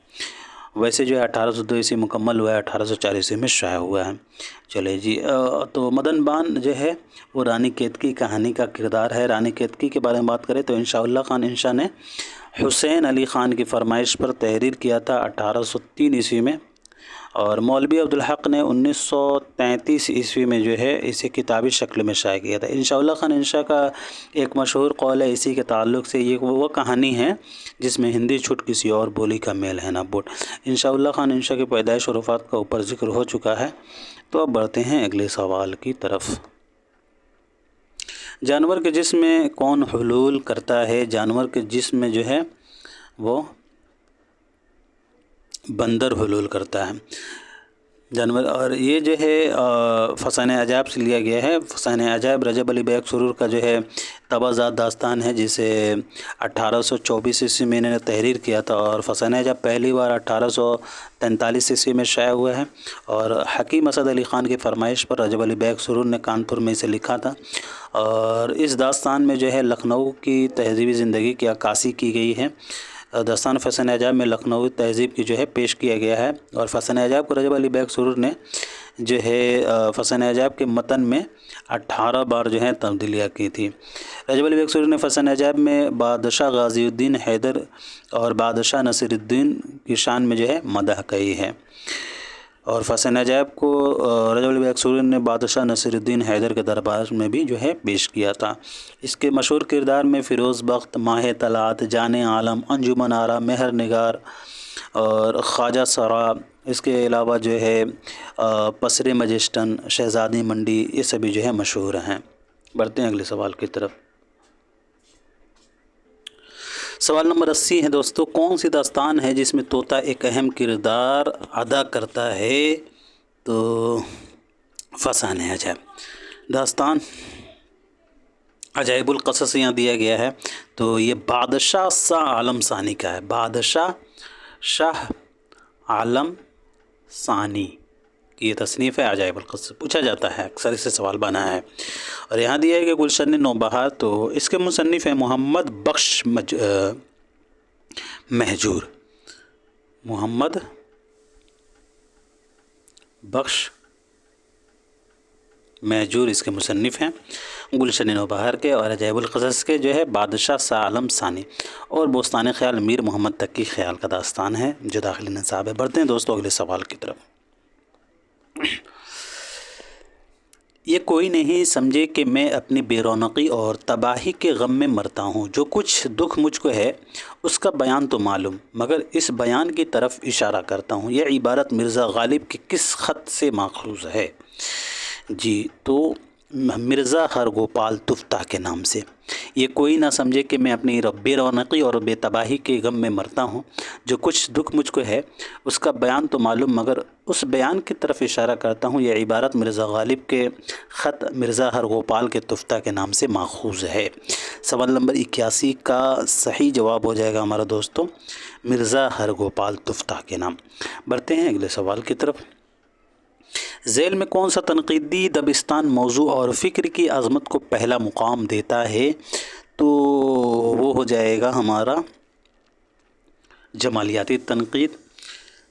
वैसे जो है 1802 ईस्वी मुकम्मल हुआ है, 1804 ईस्वी में शाया हुआ है। चलिए जी, तो मदन बान जो है वो रानी केतकी कहानी का किरदार है। रानी केतकी के बारे में बात करें तो इंशाउल्लाह खान इंशा ने हुसैन अली ख़ान की फरमाइश पर तहरीर किया था 1803 ईस्वी में, और मौलवी अब्दुल हक ने 1933 ईस्वी में जो है इसे किताबी शक्ल में शाया किया था। इंशाउल्लाह खान इंशा का एक मशहूर कौल है इसी के ताल्लुक़ से, ये वो कहानी है जिसमें हिंदी छुट किसी और बोली का मेल है ना बुट। इंशाउल्लाह खान इंशा की पैदाइश और वफ़ात का ऊपर ज़िक्र हो चुका है। तो अब बढ़ते हैं अगले सवाल की तरफ। जानवर के जिस्म में कौन हुलूल करता है? जानवर के जिस्म में जो है वो बंदर हुलूल करता है जानवर। और ये जो है फसाने अजाब से लिया गया है। फसाने अजाब रजब अली बैग सुरूर का जो है तबाज़ात दास्तान है, जिसे 1824 ईस्वी में इन्होंने तहरीर किया था, और फसाने अजाब पहली बार 1843 ईस्वी में शाया हुआ है। और हकीम असद अली ख़ान की फरमाइश पर रजब अली बैग सुरूर ने कानपुर में इसे लिखा था। और इस दास्तान में जो है लखनऊ की तहज़ीबी ज़िंदगी की अक्कासी की गई है। दास्तान फसाने अजाब में लखनऊ तहज़ीब की जो है पेश किया गया है। और फसाने अजाब को रजब अली बैग सुरूर ने जो है फसाने अजाब के मतन में 18 बार जो है तब्दीलियाँ की थी। रजब अली बैग सुरूर ने फसाने अजाब में बादशाह गाज़ीउद्दीन हैदर और बादशाह नसीरुद्दीन की शान में जो है मदह कही है। और फसाने अजाब को रजब अली बैग सुरूर ने बादशाह नसीरुद्दीन हैदर के दरबार में भी जो है पेश किया था। इसके मशहूर किरदार में फ़िरोज़ बख्त, माह तलात, जाने आलम, अंजुमन आरा, मेहर निगार और ख्वाजा सरा, इसके अलावा जो है पसरे मजिस्टन, शहज़ादी मंडी, ये सभी जो है मशहूर हैं। बढ़ते हैं अगले सवाल की तरफ। सवाल नंबर 80 है दोस्तों, कौन सी दास्तान है जिसमें तोता एक अहम किरदार अदा करता है? तो फसाने अजाब दास्तान अजाइबुल क़सस यहाँ दिया गया है। तो ये बादशाह शाह आलम सानी का है। बादशाह शाह आलम सानी की ये तसनीफ़ है। अजाइबुल क़सस पूछा जाता है, अक्सर इससे सवाल बना है। और यहाँ दिया है कि गुलशन नौबहार, तो इसके मुसन्निफ़ है मोहम्मद बख्श महजूर। मोहम्मद बख्श महजूर इसके मुसन्निफ़ हैं, गुलशन नौबहार के। और अजाइबुल क़सस के जो है बादशाह शाह आलम सानी और बोस्तान ख़याल मीर मोहम्मद तकी ख़याल का दास्तान है जो दाखिली निसाब है। बढ़ते हैं दोस्तों अगले सवाल की तरफ। ये कोई नहीं समझे कि मैं अपनी बेरौनकी और तबाही के गम में मरता हूँ। जो कुछ दुख मुझको है उसका बयान तो मालूम, मगर इस बयान की तरफ इशारा करता हूँ। यह इबारत मिर्ज़ा गालिब के किस ख़त से माखूज़ है? जी, तो मिर्ज़ा हरगोपाल तुफ्ता के नाम से। ये कोई ना समझे कि मैं अपनी बेरौनकी और बेतबाही के गम में मरता हूँ। जो कुछ दुख मुझको है उसका बयान तो मालूम, मगर उस बयान की तरफ इशारा करता हूँ। यह इबारत मिर्ज़ा गालिब के ख़त मिर्ज़ा हरगोपाल के तुफ्ता के नाम से माखूज़ है। सवाल नंबर 81 का सही जवाब हो जाएगा हमारा दोस्तों मिर्ज़ा हरगोपाल तुफ्ता के नाम। बढ़ते हैं अगले सवाल की तरफ। ज़ैल में कौन सा तनक़ीदी दबिस्तान मौजू और फ़िक्र की अज़मत को पहला मुकाम देता है? तो वो हो जाएगा हमारा जमालियाती तनक़ीद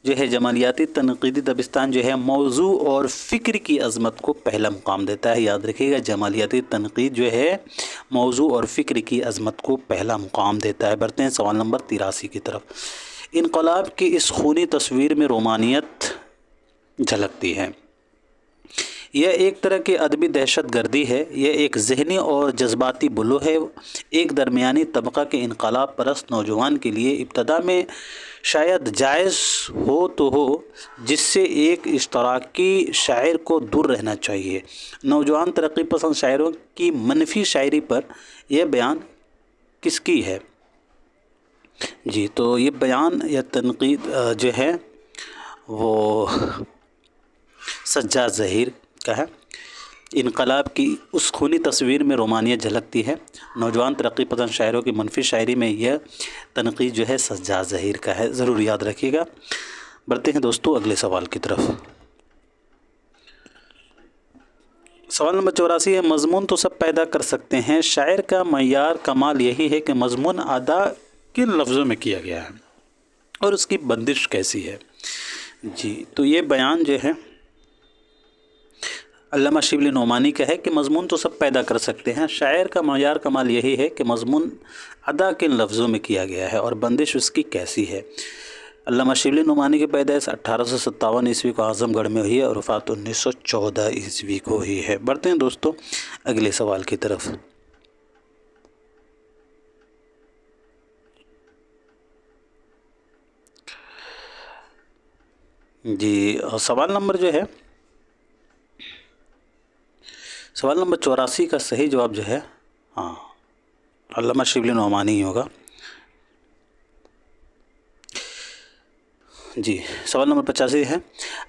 जो है। जमालियाती तनक़ीदी दबिस्तान जो है मौजू और फ़िक्र की अज़मत को पहला मुकाम देता है। याद रखिएगा, जमालियाती तनक़ीद जो है मौजू और फ़िक्र की अज़मत को पहला मुकाम देता है। बढ़ते हैं सवाल नंबर 83 की तरफ। इनक़लाब की इस खूनी तस्वीर में रोमानियत झलकती है। यह एक तरह की अदबी दहशत गर्दी है। यह एक ज़हनी और जज्बाती बुलो है। एक दरमियानी तबका के इनक़लाब परस्त नौजवान के लिए इब्तदा में शायद जायज़ हो तो हो, जिससे एक इश्तराकी शायर को दूर रहना चाहिए। नौजवान तरक्की पसंद शायरों की मनफी शायरी पर यह बयान किसकी है? जी, तो ये बयान या तनक़ीद जो है वो सज्जाद ज़हीर का है। इनक़लाब की उस खूनी तस्वीर में रोमानियत झलकती है। नौजवान तरक्की पसंद शायरों की मनफी शायरी में यह तनक़ीद जो है सज्जाद ज़हीर का है, ज़रूर याद रखिएगा। बढ़ते हैं दोस्तों अगले सवाल की तरफ। सवाल नंबर 84 है, मज़मून तो सब पैदा कर सकते हैं, शायर का मयार कमाल यही है कि मज़मून अदा किन लफ्ज़ों में किया गया है और उसकी बंदिश कैसी है? जी, तो ये बयान जो है अल्लामा शिबली नोमानी का है कि मज़मून तो सब पैदा कर सकते हैं, शायर का मयार कमाल यही है कि मज़मून अदा किन लफ्ज़ों में किया गया है और बंदिश उसकी कैसी है। अल्लामा शिबली नोमानी की पैदाइश 1857 ईस्वी को आज़मगढ़ में हुई है और वफ़ात 1914 ईस्वी को हुई है। बढ़ते हैं दोस्तों अगले सवाल की तरफ। जी, सवाल नंबर जो है, सवाल नंबर 84 का सही जवाब जो है हाँ अल्लामा शिबली नोमानी ही होगा। जी, सवाल नंबर 85 है,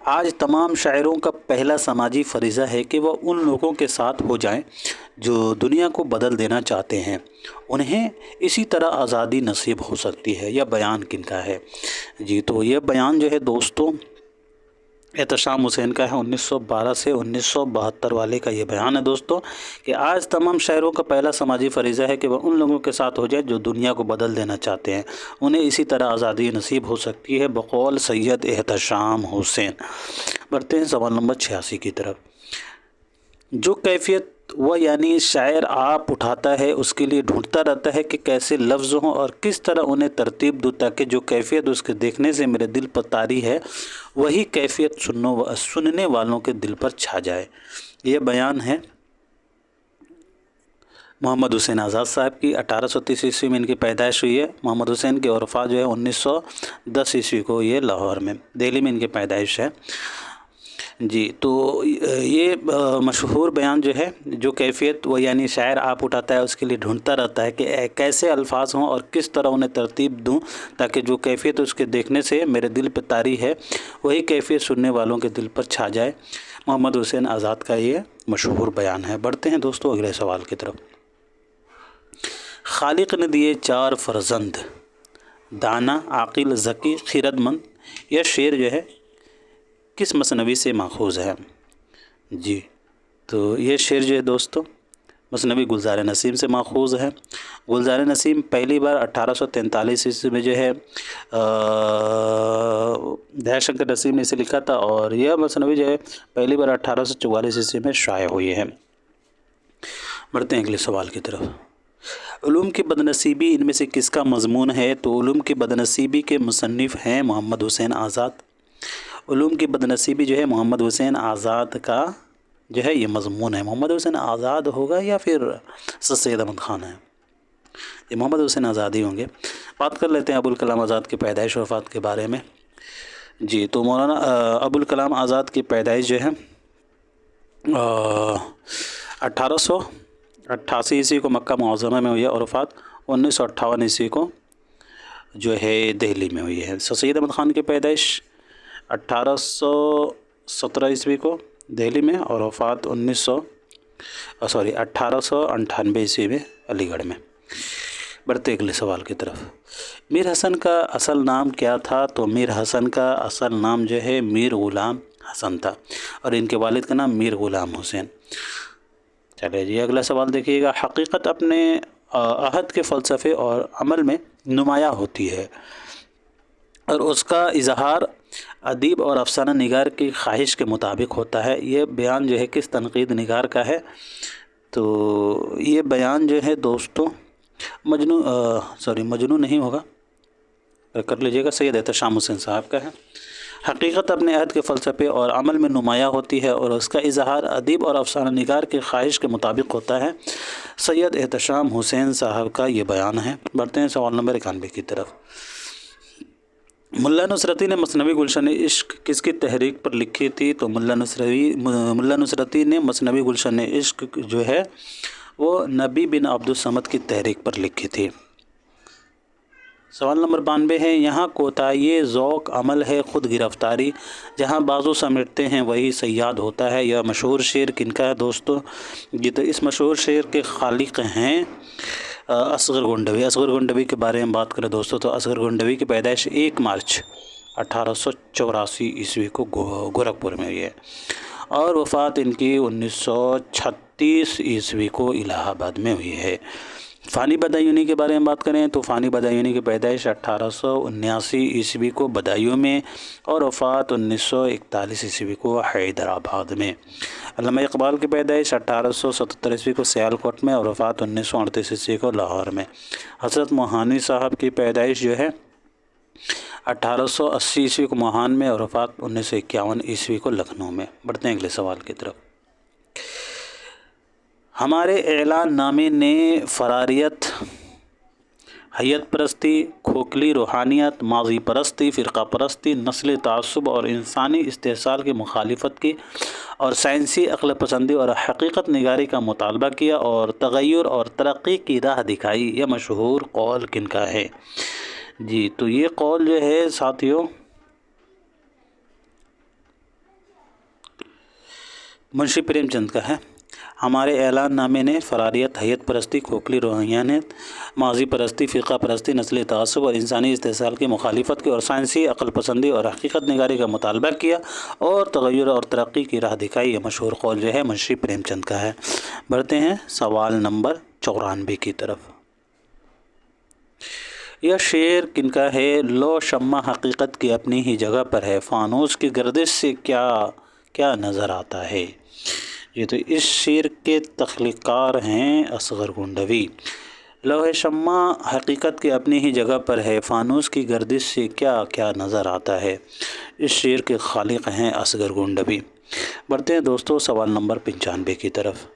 आज तमाम शायरों का पहला समाजी फरीज़ा है कि वह उन लोगों के साथ हो जाएं जो दुनिया को बदल देना चाहते हैं, उन्हें इसी तरह आज़ादी नसीब हो सकती है। यह बयान किनका है? जी, तो यह बयान जो है दोस्तों एहतशाम हुसैन का है। 1912 से 1972 वाले का ये बयान है दोस्तों कि आज तमाम शायरों का पहला समाजी फरीज़ा है कि वह उन लोगों के साथ हो जाए जो दुनिया को बदल देना चाहते हैं, उन्हें इसी तरह आज़ादी नसीब हो सकती है, बकौल सैयद एहतशाम हुसैन। बढ़ते हैं सवाल नंबर 86 की तरफ। जो कैफियत वह यानी शायर आप उठाता है उसके लिए ढूंढता रहता है कि कैसे लफ्ज़ हों और किस तरह उन्हें तरतीब दूँ ताकि जो कैफियत उसके देखने से मेरे दिल पर तारी है वही कैफियत सुनने वालों के दिल पर छा जाए। यह बयान है मोहम्मद हुसैन आज़ाद साहब की। 1830 ईस्वी में इनकी पैदाइश हुई है। मोहम्मद हुसैन की और वफ़ात जो है 1910 ईस्वी को ये लाहौर में, दिल्ली में इनकी पैदाइश है। जी, तो ये मशहूर बयान जो है, जो कैफियत वो यानी शायर आप उठाता है उसके लिए ढूंढता रहता है कि कैसे अल्फाज हों और किस तरह उन्हें तरतीब दूं ताकि जो कैफियत उसके देखने से मेरे दिल पर तारी है वही कैफियत सुनने वालों के दिल पर छा जाए। मोहम्मद हुसैन आज़ाद का ये मशहूर बयान है। बढ़ते हैं दोस्तों अगले सवाल की तरफ। खालिक ने दिए 4 फर्जंद, दाना, आकिल, ज़की, खिरदमंद। यह शेर जो है किस मसनवी से माखूज़ है? जी, तो ये शेर जो है दोस्तों मसनवी गुलज़ार नसीम से माखूज़ है। गुलज़ार नसीम पहली बार 1843 ईस्वी में जो है दयाशंकर नसीम ने इसे लिखा था और यह मसनवी जो है पहली बार 1844 ईस्वी में शाया हुई है। बढ़ते हैं अगले सवाल की तरफ। उलूम की बदनसीबी इनमें से किसका मज़मून है? तो उलूम की बदनसीबी के मुसन्निफ़ हैं मोहम्मद हुसैन आज़ाद। उलूम की बदनसीबी जो है मोहम्मद हुसैन आज़ाद का जो है ये मज़मून है। मोहम्मद हुसैन आज़ाद होगा या फिर सैयद अहमद ख़ान है? ये मोहम्मद हुसैन आज़ाद ही होंगे। बात कर लेते हैं अबुल कलाम आज़ाद की पैदाइश वफ़ात के बारे में। जी, तो मौलाना अबुल कलाम आज़ाद की पैदाइश जो है 1888 ईस्वी को मक्का मुअज़्ज़मा में हुई है और वफ़ात 1958 ईस्वी को जो है दिल्ली में हुई है। सैयद अहमद ख़ान की पैदाइश 1817 ईस्वी को दिल्ली में और वफ़ात 1898 ईस्वी में अलीगढ़ में। बढ़ते अगले सवाल की तरफ। मीर हसन का असल नाम क्या था? तो मीर हसन का असल नाम जो है मीर ग़ुलाम हसन था और इनके वालिद का नाम मीर ग़ुलाम हुसैन। चलिए जी, अगला सवाल देखिएगा। हकीकत अपने अहद के फ़लसफ़े और अमल में नुमाया होती है और उसका इजहार अदीब और अफसाना निगार की ख्वाहिश के मुताबिक होता है। ये बयान जो है किस तनकीद निगार का है? तो ये बयान जो है दोस्तों मजनू नहीं होगा, कर लीजिएगा, सैयद एहतशाम हुसैन साहब का है। हकीकत अपने अहद के फ़लसफ़े और अमल में नुमाया होती है और उसका इजहार अदीब और अफसाना निगार की ख्वाहिश के मुताबिक होता है। सैयद एहतशाम हुसैन साहब का ये बयान है। बढ़ते हैं सवाल नंबर 91 की तरफ। मुल्ला नुसरती ने मसनवी गुलशन इश्क किसकी तहरीक पर लिखी थी? तो मुल्ला नुसरती ने मसनवी गुलशन इश्क जो है वो नबी बिन अब्दुल समद की तहरीक पर लिखी थी। सवाल नंबर 92 है। यहाँ कोताही ज़ौक़ अमल है खुद गिरफ्तारी, जहाँ बाजू समेटते हैं वही सयाद होता है। यह मशहूर शेर किनका है दोस्तों? ये तो इस मशहूर शेर के खालिक हैं असगर गोंडवी। असगर गोंडवी के बारे में बात करें दोस्तों तो असगर गोंडवी की पैदाइश 1 मार्च 1884 ईस्वी को गोरखपुर में हुई है और वफ़ात इनकी 1936 ईस्वी को इलाहाबाद में हुई है। फ़ानी बदायूनी के बारे में बात करें तो फ़ानी बदायूनी की पैदाइश 1879 ईस्वी को बदायूं में और वफ़ात 1941 ईस्वी को हैदराबाद में। अल्लामा इकबाल की पैदाइश 1877 ईस्वी को सियालकोट में और वफ़ात 1938 ईस्वी को लाहौर में। हज़रत मोहानी साहब की पैदाइश जो है 1880 ईस्वी को मोहान में और वफ़ात 1951 ईस्वी को लखनऊ में। बढ़ते हैं अगले सवाल की तरफ। हमारे एलान नामे ने फरारियत, हैयत परस्ती, खोखली रूहानियत, माजी परस्ती, फ़िरका परस्ती, नस्ली तासुब और इंसानी इस्तेसाल की मुखालिफत की और साइंसी अक्ल पसंदी और हकीकत निगारी का मुतालबा किया और तग़य्युर और तरक्की की राह दिखाई। यह मशहूर कौल किनका है? जी, तो ये कौल जो है साथियों मुंशी प्रेमचंद का है। हमारे एलान नामे ने फरारियत, हैयत परस्ती, खोखली रूहानियत, माजी परस्ती, फ़िरका परस्ती, नस्ली तासुब और इंसानी इस्तेसाल की मुखालिफत की और साइंसी अक्ल पसंदी और हकीकत निगारी का मुतालबा किया और तग़य्युर और तरक्की की राह दिखाई। यह मशहूर कौल जो है मुंशी प्रेमचंद का है। बढ़ते हैं सवाल नंबर 94 की तरफ। यह शेर किनका है? लो शम्मा हकीकत की अपनी ही जगह पर है, फ़ानूस की गर्दिश से क्या क्या नज़र आता है। ये तो इस शेर के तख्लीकार हैं असगर गुंडवी। लोहे शम्मा हकीकत की अपनी ही जगह पर है, फ़ानूस की गर्दिश से क्या क्या नज़र आता है। इस शेर के खालिक हैं असगर गुंडवी। बढ़ते हैं दोस्तों सवाल नंबर 95 की तरफ।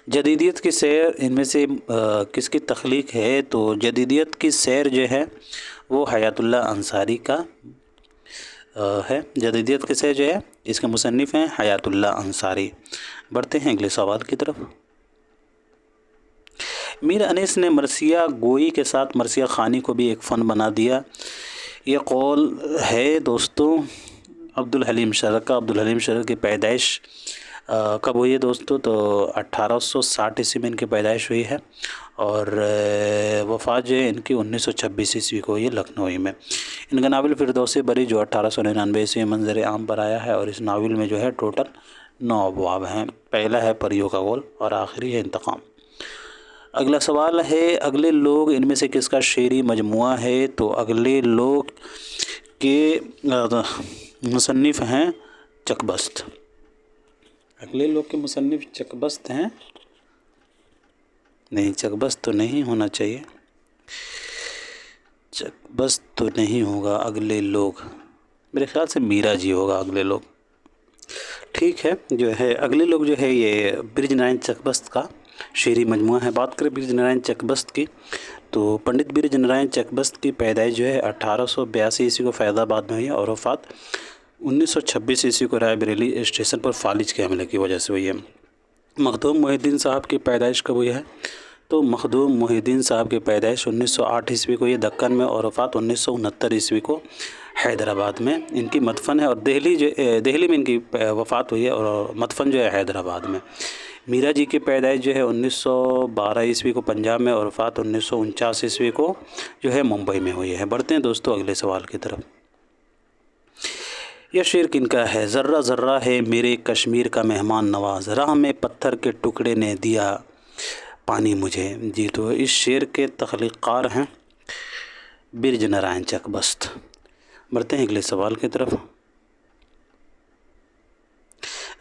जदीदियत की सैर इनमें से किसकी तख्लीक है? तो जदीदियत की सैर जो है वो हयातुल्लाह अंसारी का है। जदीदियत की सैर जो है इसके मुसन्निफ़ हैं हयातुल्लाह अंसारी। बढ़ते हैं अगले सवाल की तरफ। मीर अनीस ने मरसिया गोई के साथ मरसिया ख़ानी को भी एक फ़न बना दिया। ये कौल है दोस्तों अब्दुल हलीम शरक का। अब्दुल हलीम शरक की पैदाइश कब हुई है दोस्तों? तो 1860 ईस्वी में इनकी पैदाइश हुई है और वफ़ात जो है इनकी 1926 ईस्वी को हुई है लखनऊ में। इनका नावल फिरदौसी बरी जो 1899 ईस्वी में मंजर आम पर आया है और इस नावल में जो है टोटल 9 अबवाब हैं। पहला है परियों का गोल और आखिरी है इंतकाम। अगला सवाल है अगले लोग इनमें से किसका शेरी मजमुआ है? तो अगले लोग के मुसन्निफ़ हैं चकबस्त। अगले लोग के मुसन्निफ़ चकबस्त हैं? नहीं, चकबस्त तो नहीं होना चाहिए, चकबस्त तो नहीं होगा। अगले लोग मेरे ख़्याल से मीरा जी होगा अगले लोग। ठीक है, जो है अगले लोग जो है ये ब्रिज नारायण चकबस्त का शेरी मजमुआ है। बात करें ब्रिज नारायण चकबस्त की तो पंडित ब्रिज नारायण चकबस्त की पैदाइश जो है 1882 ईस्वी को फैज़ाबाद में हुई है और वफ़ात 1926 ईस्वी को रायबरेली स्टेशन पर फालिज के हमले की वजह से हुई है। मखदूम मोहिउद्दीन साहब की पैदाइश कब हुई है? तो मखदूम मोहिउद्दीन साहब की पैदाइश 1908 ईस्वी को ये दक्कन में और वफ़ात 1969 ईस्वी को हैदराबाद में इनकी मदफन है और दिल्ली में इनकी वफ़ात हुई है और मदफन जो है हैदराबाद में। मीरा जी की पैदाइश जो है 1912 ईस्वी को पंजाब में और वफ़ात 1949 ईस्वी को जो है मुंबई में हुई है। बढ़ते हैं दोस्तों अगले सवाल की तरफ। यह शेर किनका है? ज़र्रा ज़र्रा है मेरे कश्मीर का मेहमान नवाज, राह में पत्थर के टुकड़े ने दिया पानी मुझे। जी, तो इस शेर के तख्लीक़ार हैं ब्रिज नारायण चकबस्त। बढ़ते हैं अगले सवाल की तरफ।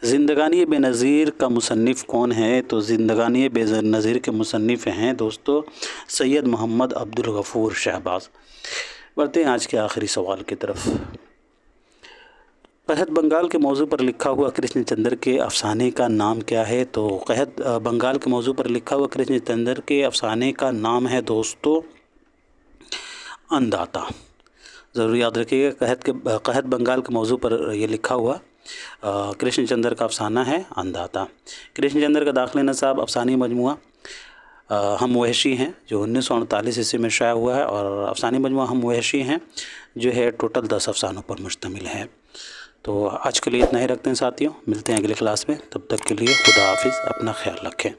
ज़िंदगानी बेनज़ीर का मुसन्निफ़ कौन है? तो ज़िंदगानी बेनज़ीर के मुसन्निफ़ हैं दोस्तों सैयद मोहम्मद अब्दुल गफ़ूर शहबाज़। बढ़ते हैं आज के आखिरी सवाल की तरफ। कहत बंगाल के मौजू पर लिखा हुआ कृष्णचंद्र के अफसाने का नाम क्या है? तो कहत बंगाल के मौजू पर लिखा हुआ कृष्णचंद्र के अफसाने का नाम है दोस्तों अन्नदाता। ज़रूर याद रखिएगा, कहत बंगाल के मौजू पर ये लिखा हुआ कृष्णचंद्र का अफसाना है अन्नदाता। कृष्णचंद्र का दाखिल नसाब अफसानी मजमुआ हम वहशी हैं जो 1938 ईस्वी में शाया हुआ है और अफसानी मजमुआ हम वहशी हैं जो है टोटल 10 अफसानों पर मुश्तमिल है। तो आज के लिए इतना ही रखते हैं साथियों, मिलते हैं अगले क्लास में। तब तक के लिए खुदा हाफिज़, अपना ख्याल रखें।